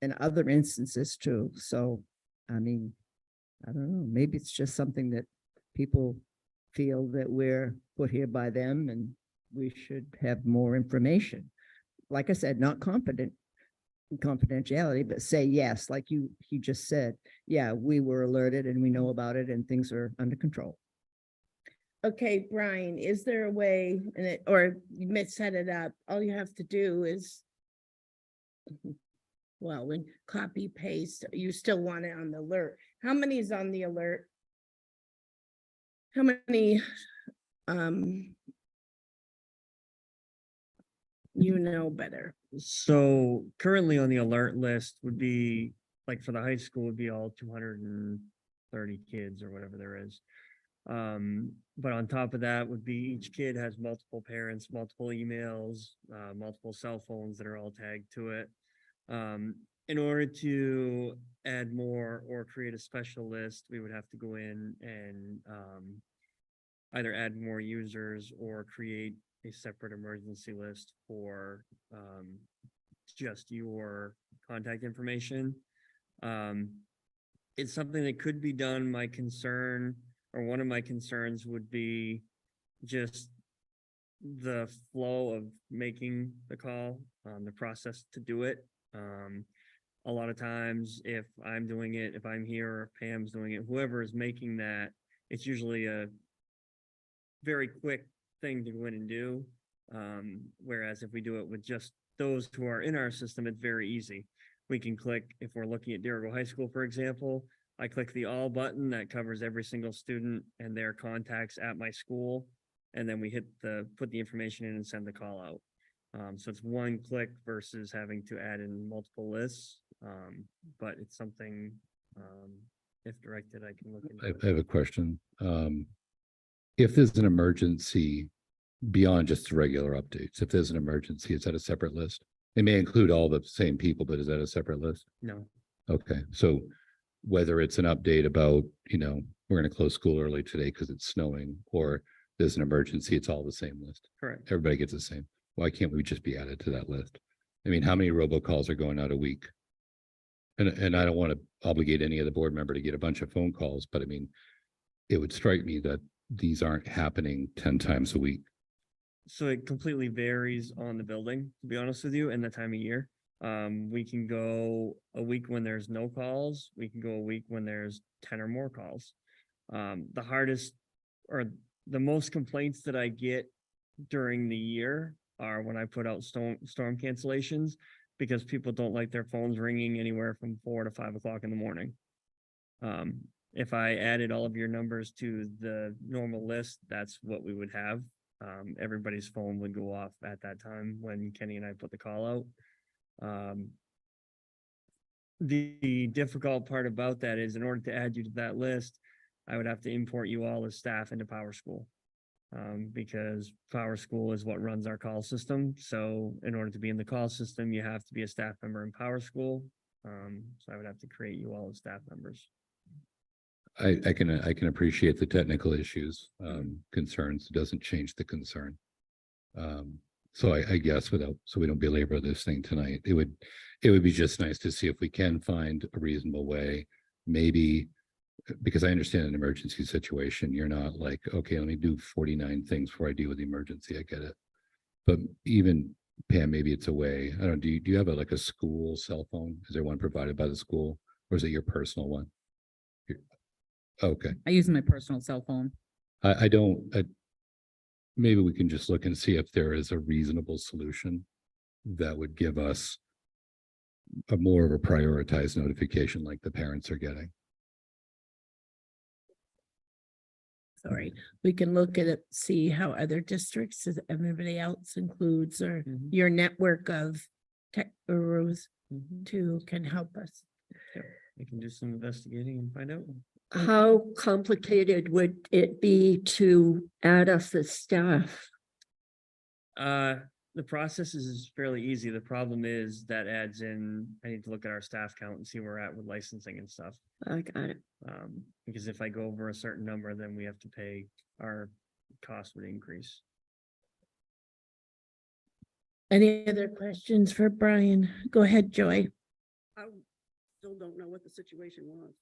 Speaker 11: and other instances too. So, I mean, I don't know, maybe it's just something that people feel that we're put here by them and we should have more information. Like I said, not confidentiality, but say yes, like he just said, yeah, we were alerted and we know about it and things are under control.
Speaker 1: Okay, Brian, is there a way, or you may set it up, all you have to do is, well, when copy paste, you still want it on the alert. How many is on the alert? How many, you know better.
Speaker 12: So currently on the alert list would be, like for the high school would be all 230 kids or whatever there is. But on top of that would be each kid has multiple parents, multiple emails, multiple cell phones that are all tagged to it. In order to add more or create a special list, we would have to go in and either add more users or create a separate emergency list for just your contact information. It's something that could be done. My concern, or one of my concerns, would be just the flow of making the call, the process to do it. A lot of times if I'm doing it, if I'm here, or if Pam's doing it, whoever is making that, it's usually a very quick thing to go in and do. Whereas if we do it with just those who are in our system, it's very easy. We can click, if we're looking at Dirigo High School, for example, I click the all button that covers every single student and their contacts at my school. And then we hit put the information in and send the call out. So it's one click versus having to add in multiple lists. But it's something, if directed, I can look into.
Speaker 6: I have a question. If there's an emergency beyond just the regular updates, if there's an emergency, is that a separate list? It may include all the same people, but is that a separate list?
Speaker 12: No.
Speaker 6: Okay, so whether it's an update about, we're going to close school early today because it's snowing, or there's an emergency, it's all the same list.
Speaker 12: Correct.
Speaker 6: Everybody gets the same. Why can't we just be added to that list? I mean, how many robocalls are going out a week? And I don't want to obligate any of the board member to get a bunch of phone calls, but I mean, it would strike me that these aren't happening 10 times a week.
Speaker 12: So it completely varies on the building, to be honest with you, and the time of year. We can go a week when there's no calls. We can go a week when there's 10 or more calls. The hardest, or the most complaints that I get during the year are when I put out storm cancellations, because people don't like their phones ringing anywhere from 4 to 5 o'clock in the morning. If I added all of your numbers to the normal list, that's what we would have. Everybody's phone would go off at that time when Kenny and I put the call out. The difficult part about that is, in order to add you to that list, I would have to import you all as staff into PowerSchool. Because PowerSchool is what runs our call system. So in order to be in the call system, you have to be a staff member in PowerSchool. So I would have to create you all as staff members.
Speaker 6: I can appreciate the technical issues, concerns. It doesn't change the concern. So I guess so we don't belabor this thing tonight, it would be just nice to see if we can find a reasonable way, maybe because I understand an emergency situation, you're not like, okay, let me do 49 things before I deal with the emergency. I get it. But even Pam, maybe it's a way, I don't know, do you have like a school cell phone? Is there one provided by the school or is it your personal one? Okay,
Speaker 2: I use my personal cell phone.
Speaker 6: maybe we can just look and see if there is a reasonable solution that would give us a more of a prioritized notification like the parents are getting.
Speaker 1: Sorry, we can look at it, see how other districts, as everybody else includes, or your network of tech gurus too can help us.
Speaker 12: I can do some investigating and find out.
Speaker 7: How complicated would it be to add us as staff?
Speaker 12: The process is fairly easy. The problem is that adds in, I need to look at our staff count and see where we're at with licensing and stuff.
Speaker 7: I got it.
Speaker 12: Because if I go over a certain number, then we have to pay, our cost would increase.
Speaker 1: Any other questions for Brian? Go ahead, Joy.
Speaker 5: I still don't know what the situation was.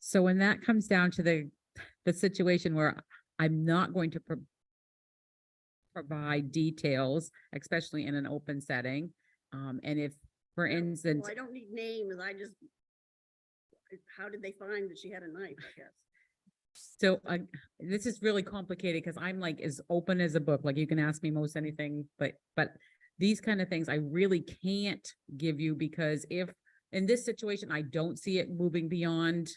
Speaker 2: So when that comes down to the situation where I'm not going to provide details, especially in an open setting. And if, for instance,
Speaker 5: Well, I don't need names. How did they find that she had a knife, I guess?
Speaker 2: so this is really complicated because I'm like as open as a book, like you can ask me most anything, but these kind of things I really can't give you because if in this situation, I don't see it moving beyond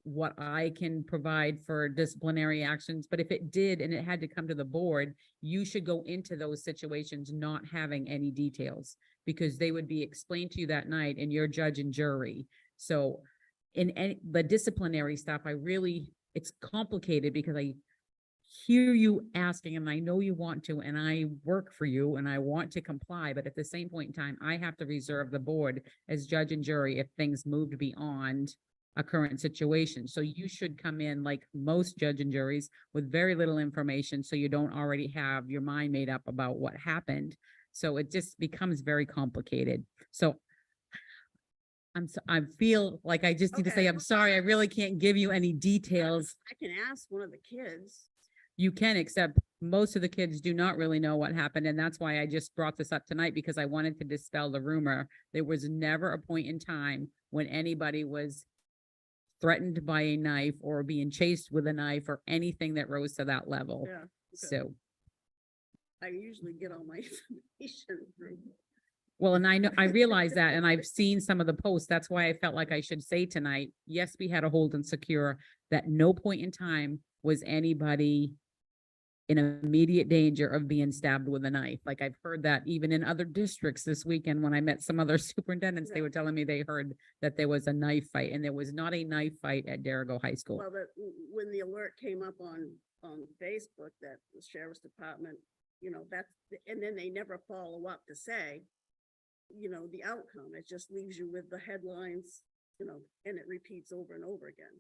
Speaker 2: what I can provide for disciplinary actions, but if it did and it had to come to the board, you should go into those situations not having any details because they would be explained to you that night and you're judge and jury. So in the disciplinary stuff, it's complicated because I hear you asking and I know you want to, and I work for you and I want to comply, but at the same point in time, I have to reserve the board as judge and jury if things moved beyond a current situation. So you should come in like most judge and juries with very little information so you don't already have your mind made up about what happened. So it just becomes very complicated. So I feel like I just need to say, I'm sorry, I really can't give you any details.
Speaker 5: I can ask one of the kids.
Speaker 2: You can, except most of the kids do not really know what happened. And that's why I just brought this up tonight because I wanted to dispel the rumor. There was never a point in time when anybody was threatened by a knife or being chased with a knife or anything that rose to that level.
Speaker 5: Yeah.
Speaker 2: So,
Speaker 5: I usually get all my information through.
Speaker 2: well, and I realize that, and I've seen some of the posts. That's why I felt like I should say tonight, yes, we had a hold and secure that no point in time was anybody in immediate danger of being stabbed with a knife. Like I've heard that even in other districts this weekend, when I met some other superintendents, they were telling me they heard that there was a knife fight and there was not a knife fight at Derigo High School.
Speaker 5: Well, when the alert came up on Facebook that the sheriff's department, and then they never follow up to say, the outcome. It just leaves you with the headlines, and it repeats over and over again.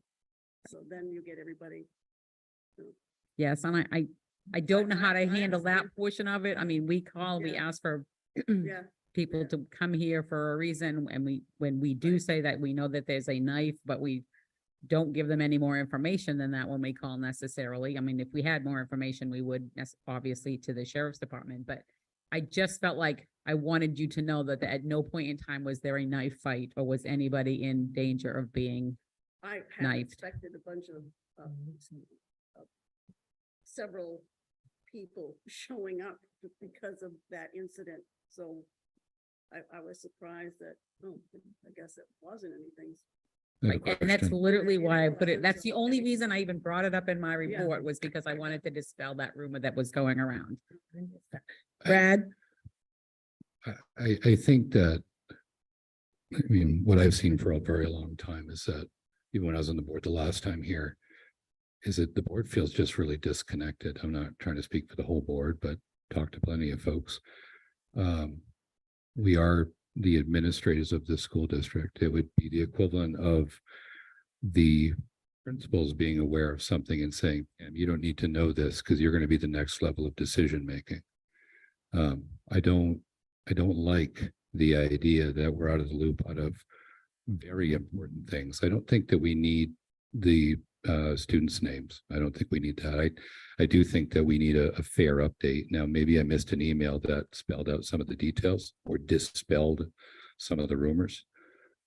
Speaker 5: So then you get everybody.
Speaker 2: Yes, and I don't know how to handle that portion of it. I mean, we ask for
Speaker 5: Yeah.
Speaker 2: people to come here for a reason, and when we do say that we know that there's a knife, but we don't give them any more information than that when we call necessarily. I mean, if we had more information, we would obviously to the sheriff's department, but I just felt like I wanted you to know that at no point in time was there a knife fight or was anybody in danger of being
Speaker 5: I had
Speaker 2: knifed.
Speaker 5: expected a bunch of several people showing up because of that incident. So I was surprised that, I guess it wasn't anything.
Speaker 2: Right, and that's literally why I put it, that's the only reason I even brought it up in my report was because I wanted to dispel that rumor that was going around.
Speaker 1: Brad?
Speaker 6: I think that, I mean, what I've seen for a very long time is that even when I was on the board the last time here, is that the board feels just really disconnected. I'm not trying to speak for the whole board, but talk to plenty of folks. We are the administrators of the school district. It would be the equivalent of the principals being aware of something and saying, you don't need to know this because you're going to be the next level of decision making. I don't like the idea that we're out of the loop out of very important things. I don't think that we need the students' names. I don't think we need that. I do think that we need a fair update. Now, maybe I missed an email that spelled out some of the details or dispelled some of the rumors.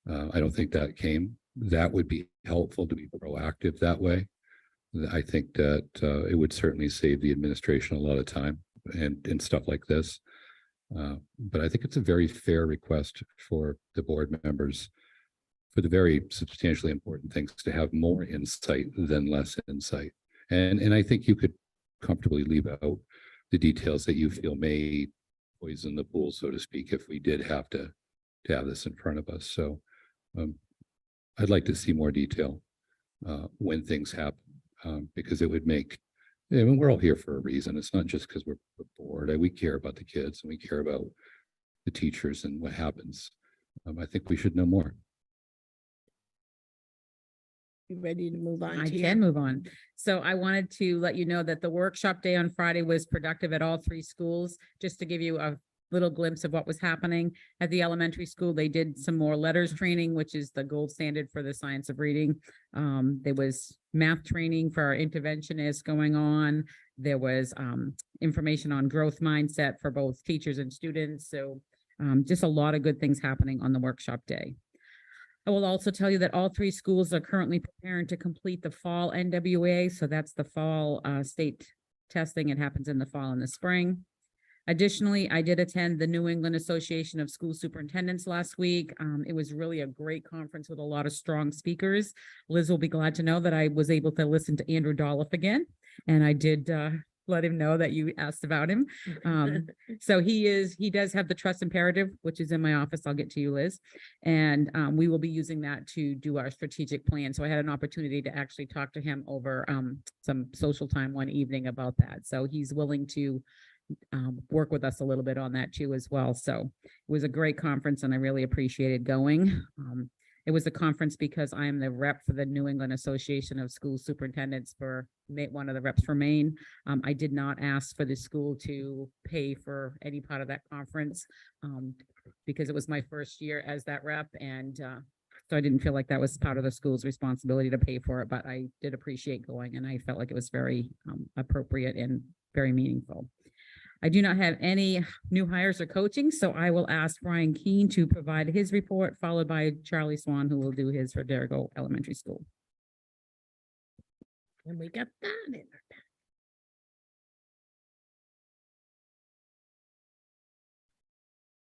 Speaker 6: I don't think that came. That would be helpful to be proactive that way. I think that it would certainly save the administration a lot of time and stuff like this. But I think it's a very fair request for the board members for the very substantially important things to have more insight than less insight. And I think you could comfortably leave out the details that you feel may poison the pool, so to speak, if we did have to have this in front of us. So I'd like to see more detail when things happen, because it would make, I mean, we're all here for a reason. It's not just because we're bored. We care about the kids and we care about the teachers and what happens. I think we should know more.
Speaker 1: You ready to move on?
Speaker 2: I
Speaker 1: to
Speaker 2: can
Speaker 1: your-
Speaker 2: move on. So I wanted to let you know that the workshop day on Friday was productive at all three schools. Just to give you a little glimpse of what was happening at the elementary school, they did some more letters training, which is the gold standard for the science of reading. There was math training for our interventionists going on. There was information on growth mindset for both teachers and students. So just a lot of good things happening on the workshop day. I will also tell you that all three schools are currently preparing to complete the fall NWA. So that's the fall state testing. It happens in the fall and the spring. Additionally, I did attend the New England Association of School Superintendents last week. It was really a great conference with a lot of strong speakers. Liz will be glad to know that I was able to listen to Andrew Dolph again, and I did let him know that you asked about him. So he does have the trust imperative, which is in my office. I'll get to you, Liz. And we will be using that to do our strategic plan. So I had an opportunity to actually talk to him over some social time one evening about that. So he's willing to work with us a little bit on that too as well. So it was a great conference and I really appreciated going. It was a conference because I am the rep for the New England Association of School Superintendents for one of the reps for Maine. I did not ask for the school to pay for any part of that conference because it was my first year as that rep. And so I didn't feel like that was part of the school's responsibility to pay for it, but I did appreciate going and I felt like it was very appropriate and very meaningful. I do not have any new hires or coaching, so I will ask Brian Keene to provide his report, followed by Charlie Swan, who will do his for Derigo Elementary School.
Speaker 1: And we got that in our pack.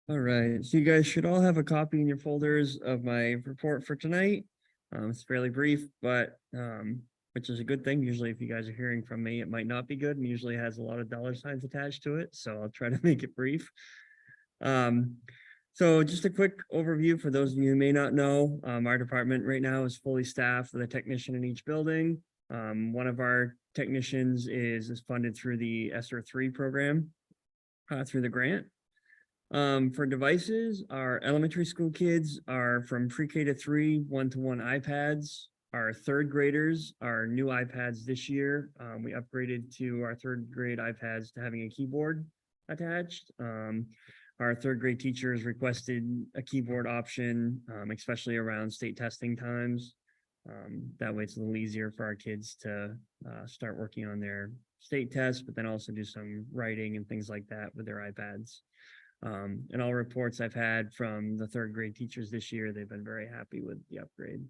Speaker 12: All right, so you guys should all have a copy in your folders of my report for tonight. It's fairly brief, but which is a good thing. Usually if you guys are hearing from me, it might not be good and usually has a lot of dollar signs attached to it. So I'll try to make it brief. So just a quick overview for those of you who may not know, our department right now is fully staffed with a technician in each building. One of our technicians is funded through the ESSER 3 program through the grant. For devices, our elementary school kids are from pre-K to 3, 1-to-1 iPads. Our third graders are new iPads this year. We upgraded to our third grade iPads to having a keyboard attached. Our third grade teachers requested a keyboard option, especially around state testing times. That way it's a little easier for our kids to start working on their state tests, but then also do some writing and things like that with their iPads. And all reports I've had from the third grade teachers this year, they've been very happy with the upgrade.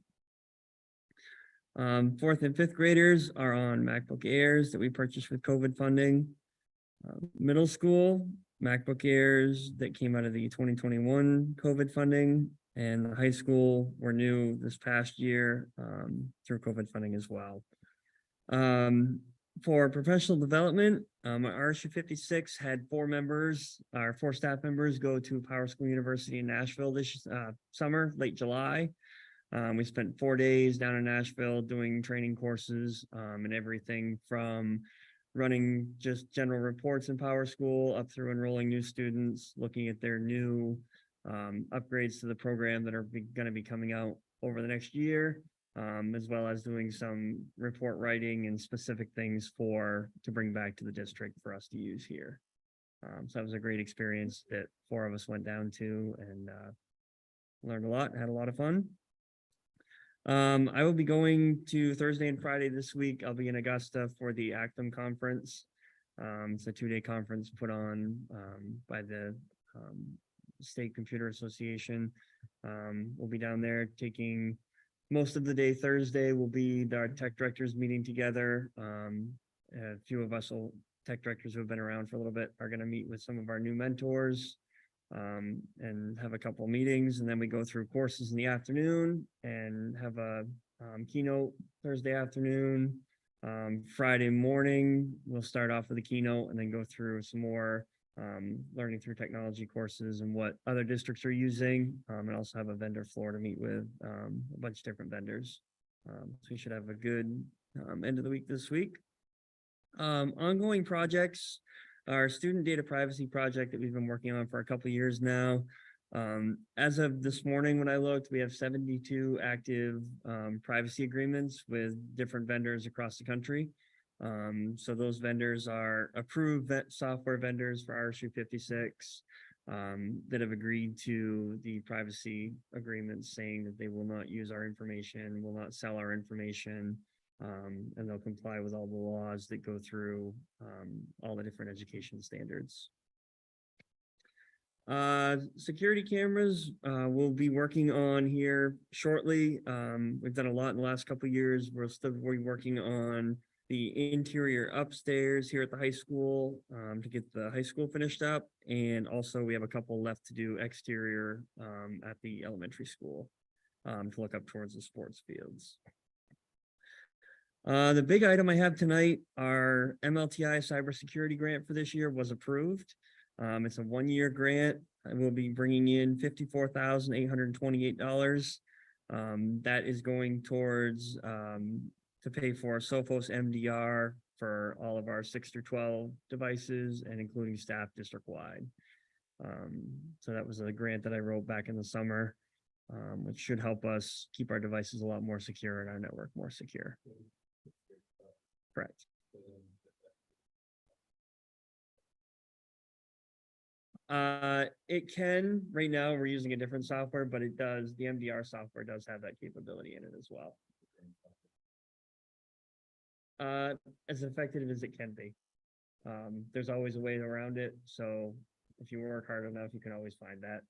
Speaker 12: Fourth and fifth graders are on MacBook Airs that we purchased with COVID funding. Middle school, MacBook Airs that came out of the 2021 COVID funding, and the high school were new this past year through COVID funding as well. For professional development, our RSU 56 had 4 staff members go to PowerSchool University in Nashville this summer, late July. We spent 4 days down in Nashville doing training courses and everything from running just general reports in PowerSchool up through enrolling new students, looking at their new upgrades to the program that are going to be coming out over the next year, as well as doing some report writing and specific things to bring back to the district for us to use here. So that was a great experience that 4 of us went down to and learned a lot, had a lot of fun. I will be going to Thursday and Friday this week. I'll be in Augusta for the Actum Conference. It's a 2-day conference put on by the State Computer Association. We'll be down there taking most of the day. Thursday will be our tech directors meeting together. A few of us tech directors who have been around for a little bit are going to meet with some of our new mentors and have a couple meetings, and then we go through courses in the afternoon and have a keynote Thursday afternoon. Friday morning, we'll start off with a keynote and then go through some more learning through technology courses and what other districts are using, and also have a vendor floor to meet with a bunch of different vendors. So we should have a good end of the week this week. Ongoing projects, our student data privacy project that we've been working on for a couple of years now. As of this morning, when I looked, we have 72 active privacy agreements with different vendors across the country. So those vendors are approved software vendors for RSU 56 that have agreed to the privacy agreements, saying that they will not use our information, will not sell our information, and they'll comply with all the laws that go through all the different education standards. Security cameras, we'll be working on here shortly. We've done a lot in the last couple of years. We'll still be working on the interior upstairs here at the high school to get the high school finished up. And also we have a couple left to do exterior at the elementary school to look up towards the sports fields. The big item I have tonight, our MLTI cybersecurity grant for this year was approved. It's a 1-year grant. I will be bringing in $54,828. That is going towards to pay for Sophos MDR for all of our 6 through 12 devices and including staff district wide. So that was a grant that I wrote back in the summer, which should help us keep our devices a lot more secure and our network more secure. Correct. It can, right now we're using a different software, but it does, the MDR software does have that capability in it as well. As effective as it can be. There's always a way around it. So if you work hard enough, you can always find that.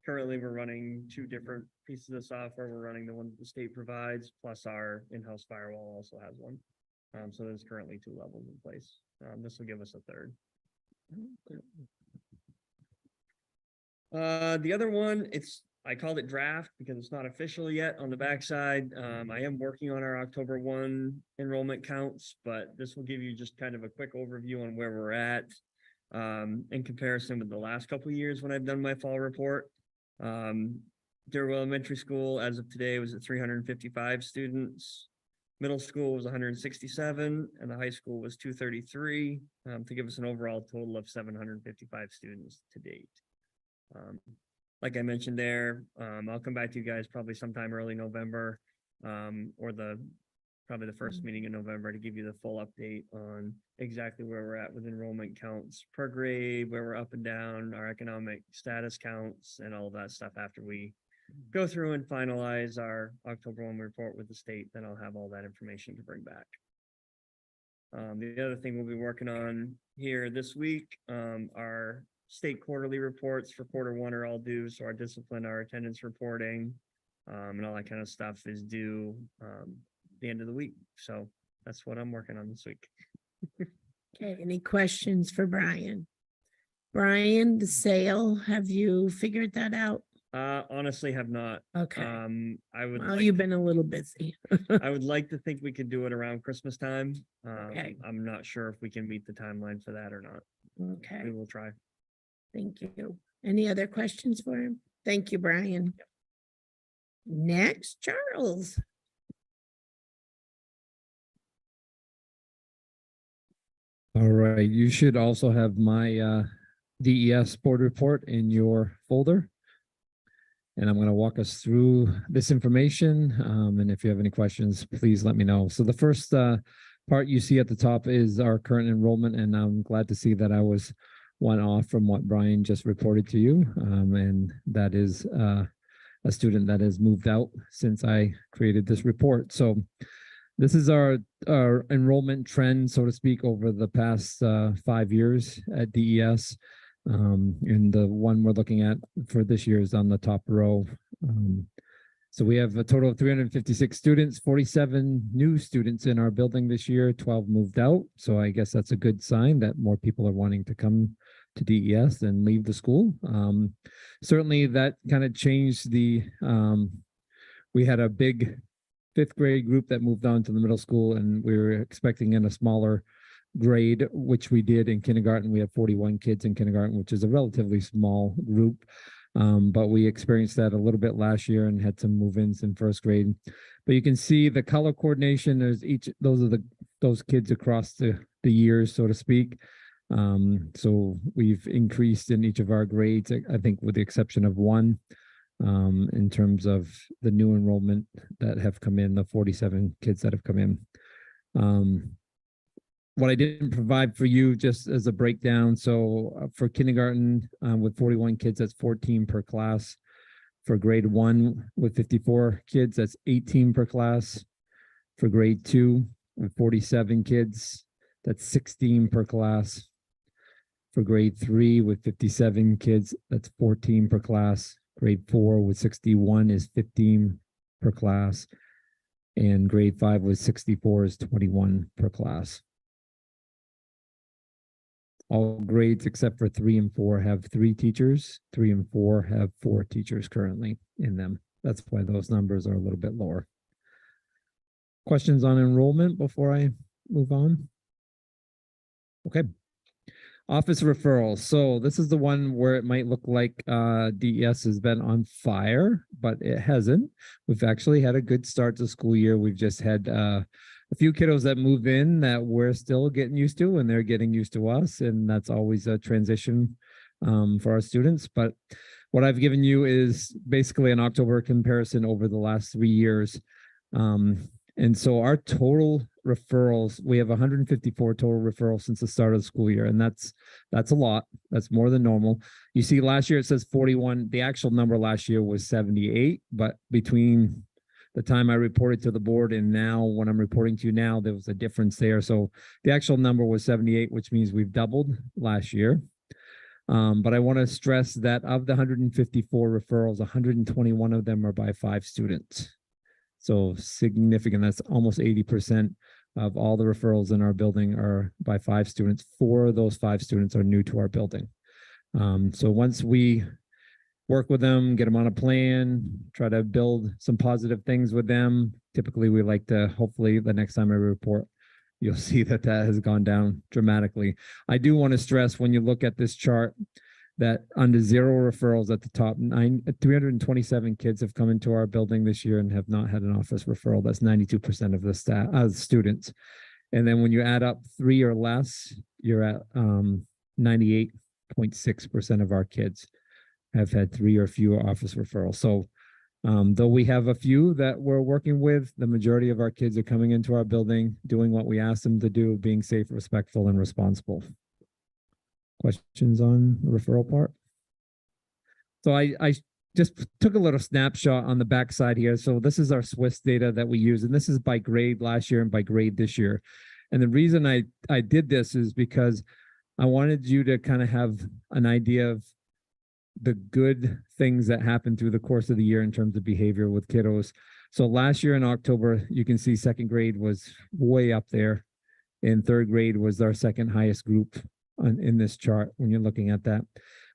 Speaker 12: Currently we're running 2 different pieces of software. We're running the one that the state provides, plus our in-house firewall also has one. So there's currently 2 levels in place. This will give us a 3rd. The other one, I called it draft because it's not official yet on the backside. I am working on our October 1 enrollment counts, but this will give you just kind of a quick overview on where we're at in comparison with the last couple of years when I've done my fall report. Darrell Elementary School, as of today, was at 355 students. Middle school was 167, and the high school was 233, to give us an overall total of 755 students to date. Like I mentioned there, I'll come back to you guys probably sometime early November, or probably the first meeting in November to give you the full update on exactly where we're at with enrollment counts per grade, where we're up and down, our economic status counts, and all of that stuff after we go through and finalize our October 1 report with the state. Then I'll have all that information to bring back. The other thing we'll be working on here this week, our state quarterly reports for Q1 are all due. So our discipline, our attendance reporting, and all that kind of stuff is due the end of the week. So that's what I'm working on this week.
Speaker 1: Okay, any questions for Brian? Brian, the sale, have you figured that out?
Speaker 12: Honestly, have not.
Speaker 1: Okay.
Speaker 12: I would.
Speaker 1: Well, you've been a little busy.
Speaker 12: I would like to think we could do it around Christmas time.
Speaker 1: Okay.
Speaker 12: I'm not sure if we can meet the timeline for that or not.
Speaker 1: Okay,
Speaker 12: We will try.
Speaker 1: thank you. Any other questions for him? Thank you, Brian. Next, Charles.
Speaker 3: All right, you should also have my DES board report in your folder. And I'm going to walk us through this information. And if you have any questions, please let me know. So the first part you see at the top is our current enrollment. And I'm glad to see that I was one off from what Brian just reported to you. And that is a a student that has moved out since I created this report. So this is our enrollment trend, so to speak, over the past 5 years at DES. And the one we're looking at for this year is on the top row. So we have a total of 356 students, 47 new students in our building this year, 12 moved out. So I guess that's a good sign that more people are wanting to come to DES than leave the school. Certainly that kind of changed we had a big 5th grade group that moved on to the middle school, and we were expecting in a smaller grade, which we did in kindergarten. We have 41 kids in kindergarten, which is a relatively small group. But we experienced that a little bit last year and had some move-ins in 1st grade. But you can see the color coordination. There's those are those kids across the years, so to speak. So we've increased in each of our grades, I think with the exception of one, in terms of the new enrollment that have come in, the 47 kids that have come in. What I didn't provide for you just as a breakdown. So for kindergarten with 41 kids, that's 14 per class. For grade 1 with 54 kids, that's 18 per class. For grade 2 with 47 kids, that's 16 per class. For grade 3 with 57 kids, that's 14 per class. Grade 4 with 61 is 15 per class. And grade 5 with 64 is 21 per class. All grades except for 3 and 4 have 3 teachers. 3 and 4 have 4 teachers currently in them. That's why those numbers are a little bit lower. Questions on enrollment before I move on? Okay. Office referrals. So this is the one where it might look like DES has been on fire, but it hasn't. We've actually had a good start to the school year. We've just had a few kiddos that move in that we're still getting used to, and they're getting used to us. And that's always a transition for our students. But what I've given you is basically an October comparison over the last 3 years. And so our total referrals, we have 154 total referrals since the start of the school year. And that's a lot. That's more than normal. You see last year it says 41. The actual number last year was 78, but between the time I reported to the board and now when I'm reporting to you now, there was a difference there. So the actual number was 78, which means we've doubled last year. But I want to stress that of the 154 referrals, 121 of them are by 5 students. So significant. That's almost 80% of all the referrals in our building are by 5 students. 4 of those 5 students are new to our building. So once we work with them, get them on a plan, try to build some positive things with them. Typically, we like to, hopefully the next time I report, you'll see that has gone down dramatically. I do want to stress when you look at this chart that under 0 referrals at the top, 327 kids have come into our building this year and have not had an office referral. That's 92% of the staff, students. And then when you add up 3 or less, you're at 98.6% of our kids have had 3 or fewer office referrals. So though we have a few that we're working with, the majority of our kids are coming into our building, doing what we ask them to do, being safe, respectful, and responsible. Questions on the referral part? So I just took a little snapshot on the back side here. So this is our Swiss data that we use, and this is by grade last year and by grade this year. And the reason I did this is because I wanted you to kind of have an idea of the good things that happen through the course of the year in terms of behavior with kiddos. So last year in October, you can see 2nd grade was way up there, and 3rd grade was our 2nd highest group in this chart when you're looking at that.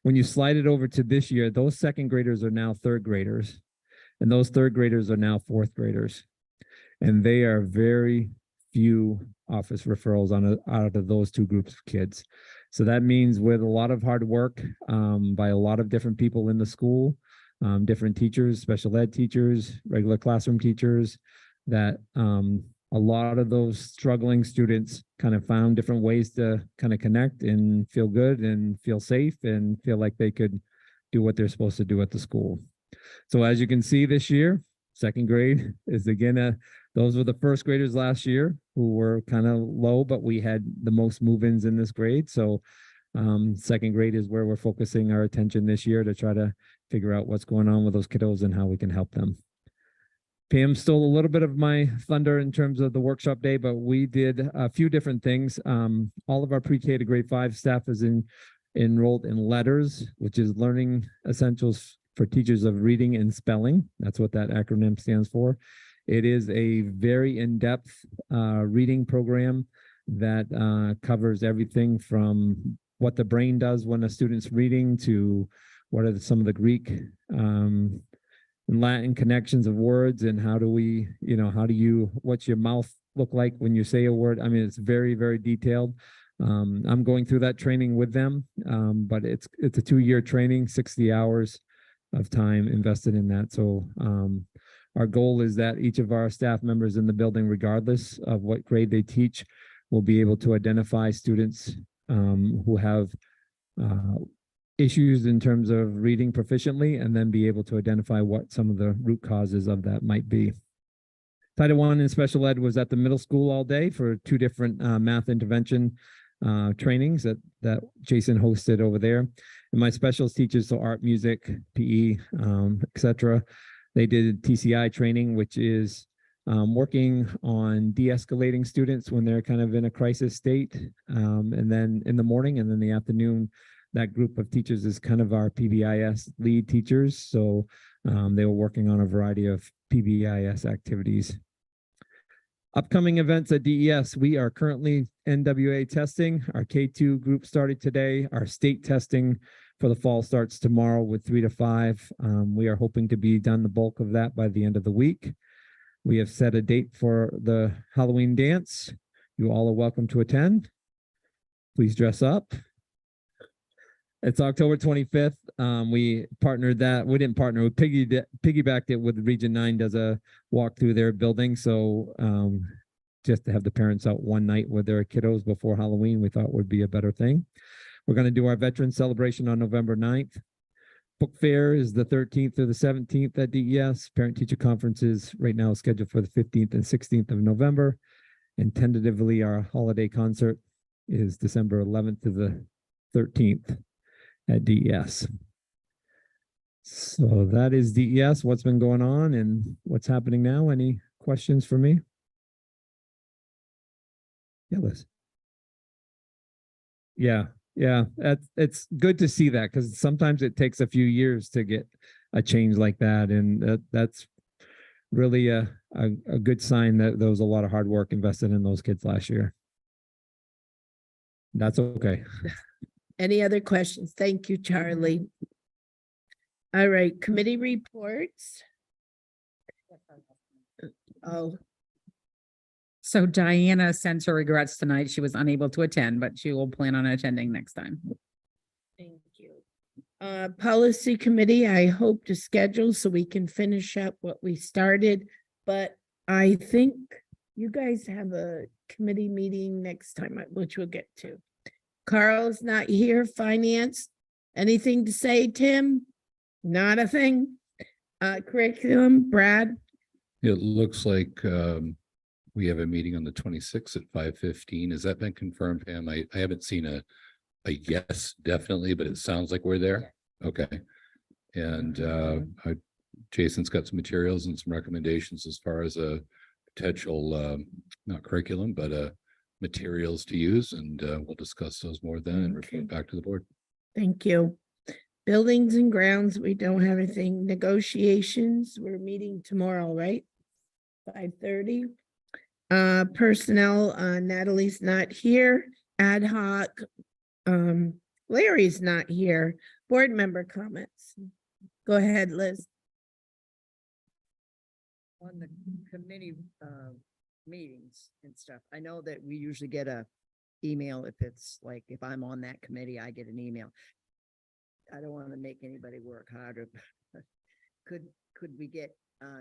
Speaker 3: When you slide it over to this year, those 2nd graders are now 3rd graders, and those 3rd graders are now 4th graders. And they are very few office referrals out of those 2 groups of kids. So that means with a lot of hard work by a lot of different people in the school, different teachers, special ed teachers, regular classroom teachers, that a lot of those struggling students kind of found different ways to kind of connect and feel good and feel safe and feel like they could do what they're supposed to do at the school. So as you can see this year, 2nd grade is again, those were the 1st graders last year who were kind of low, but we had the most move-ins in this grade. So 2nd grade is where we're focusing our attention this year to try to figure out what's going on with those kiddos and how we can help them. Pam stole a little bit of my thunder in terms of the workshop day, but we did a few different things. All of our pre-K to grade 5 staff is enrolled in LETTERS, which is Learning Essentials for Teachers of Reading and Spelling. That's what that acronym stands for. It is a very in-depth reading program that covers everything from what the brain does when a student's reading to what are some of the Greek and Latin connections of words, and how do we, what's your mouth look like when you say a word? I mean, it's very, very detailed. I'm going through that training with them, but it's a 2-year training, 60 hours of time invested in that. So our goal is that each of our staff members in the building, regardless of what grade they teach, will be able to identify students who have issues in terms of reading proficiently, and then be able to identify what some of the root causes of that might be. Title I in special ed was at the middle school all day for 2 different math intervention trainings that Jason hosted over there. And my specials teachers, so art, music, PE, etc. They did TCI training, which is working on de-escalating students when they're kind of in a crisis state. And then in the morning and then the afternoon, that group of teachers is kind of our PBIS lead teachers. So they were working on a variety of PBIS activities. Upcoming events at DES, we are currently NWA testing. Our K2 group started today. Our state testing for the fall starts tomorrow with 3 to 5. We are hoping to be done the bulk of that by the end of the week. We have set a date for the Halloween dance. You all are welcome to attend. Please dress up. It's October 25th. We partnered that. We didn't partner. We piggybacked it with Region 9 does a walk through their building. So just to have the parents out one night with their kiddos before Halloween, we thought would be a better thing. We're going to do our veteran celebration on November 9th. Book fair is the 13th through the 17th at DES. Parent teacher conferences right now is scheduled for the 15th and 16th of November. And tentatively our holiday concert is December 11th to the 13th. At DES. So that is DES, what's been going on and what's happening now. Any questions for me? Yeah, Liz. Yeah, it's good to see that, because sometimes it takes a few years to get a change like that, and that's really a good sign that there was a lot of hard work invested in those kids last year. That's okay.
Speaker 1: Any other questions? Thank you, Charlie. All right, committee reports. Oh,
Speaker 2: So Diana sends her regrets tonight. She was unable to attend, but she will plan on attending next time.
Speaker 1: thank you. Policy committee, I hope to schedule so we can finish up what we started, but I think you guys have a committee meeting next time, which we'll get to. Carl's not here. Finance, anything to say, Tim? Not a thing. Curriculum, Brad?
Speaker 6: It looks like we have a meeting on the 26th at 5:15. Has that been confirmed, Pam? I haven't seen a yes, definitely, but it sounds like we're there. Okay. And Jason's got some materials and some recommendations as far as a potential, not curriculum, but materials to use, and we'll discuss those more then and report back to the board.
Speaker 1: Thank you. Buildings and grounds, we don't have anything. Negotiations, we're meeting tomorrow, right? 5:30. Personnel, Natalie's not here. Ad hoc, Larry's not here. Board member comments. Go ahead, Liz.
Speaker 11: On the committee meetings and stuff, I know that we usually get a email if it's like, if I'm on that committee, I get an email. I don't want to make anybody work harder. Could we get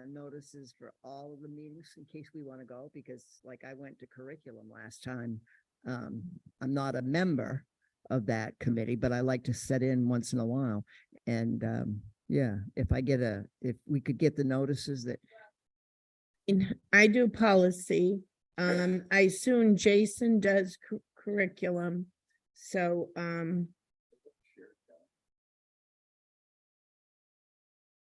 Speaker 11: notices for all of the meetings in case we want to go? Because like I went to curriculum last time. I'm not a member of that committee, but I like to set in once in a while. And yeah, if we could get the notices that.
Speaker 1: I do policy. I assume Jason does curriculum. So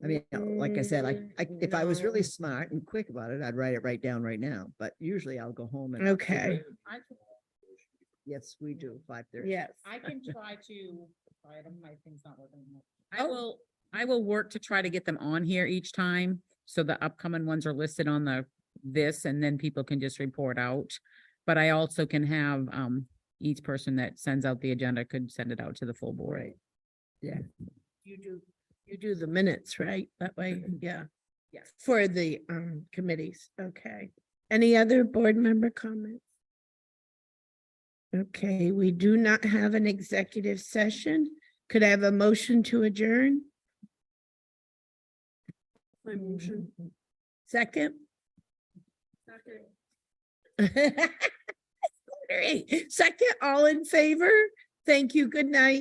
Speaker 11: I mean, like I said, if I was really
Speaker 1: No.
Speaker 11: smart and quick about it, I'd write it right down right now, but usually I'll go home and.
Speaker 1: Okay.
Speaker 11: Yes, we do, 5:30.
Speaker 1: Yes.
Speaker 2: I can try to, sorry, my thing's not working. I will work to try to get them on here each time. So the upcoming ones are listed on this and then people can just report out. But I also can have, each person that sends out the agenda could send it out to the full board.
Speaker 11: Right. Yeah.
Speaker 1: You do the minutes, right? That way, yeah.
Speaker 2: Yes.
Speaker 1: For the committees, okay. Any other board member comments? Okay, we do not have an executive session. Could I have a motion to adjourn?
Speaker 5: My motion.
Speaker 1: Second? Second, all in favor? Thank you. Good night.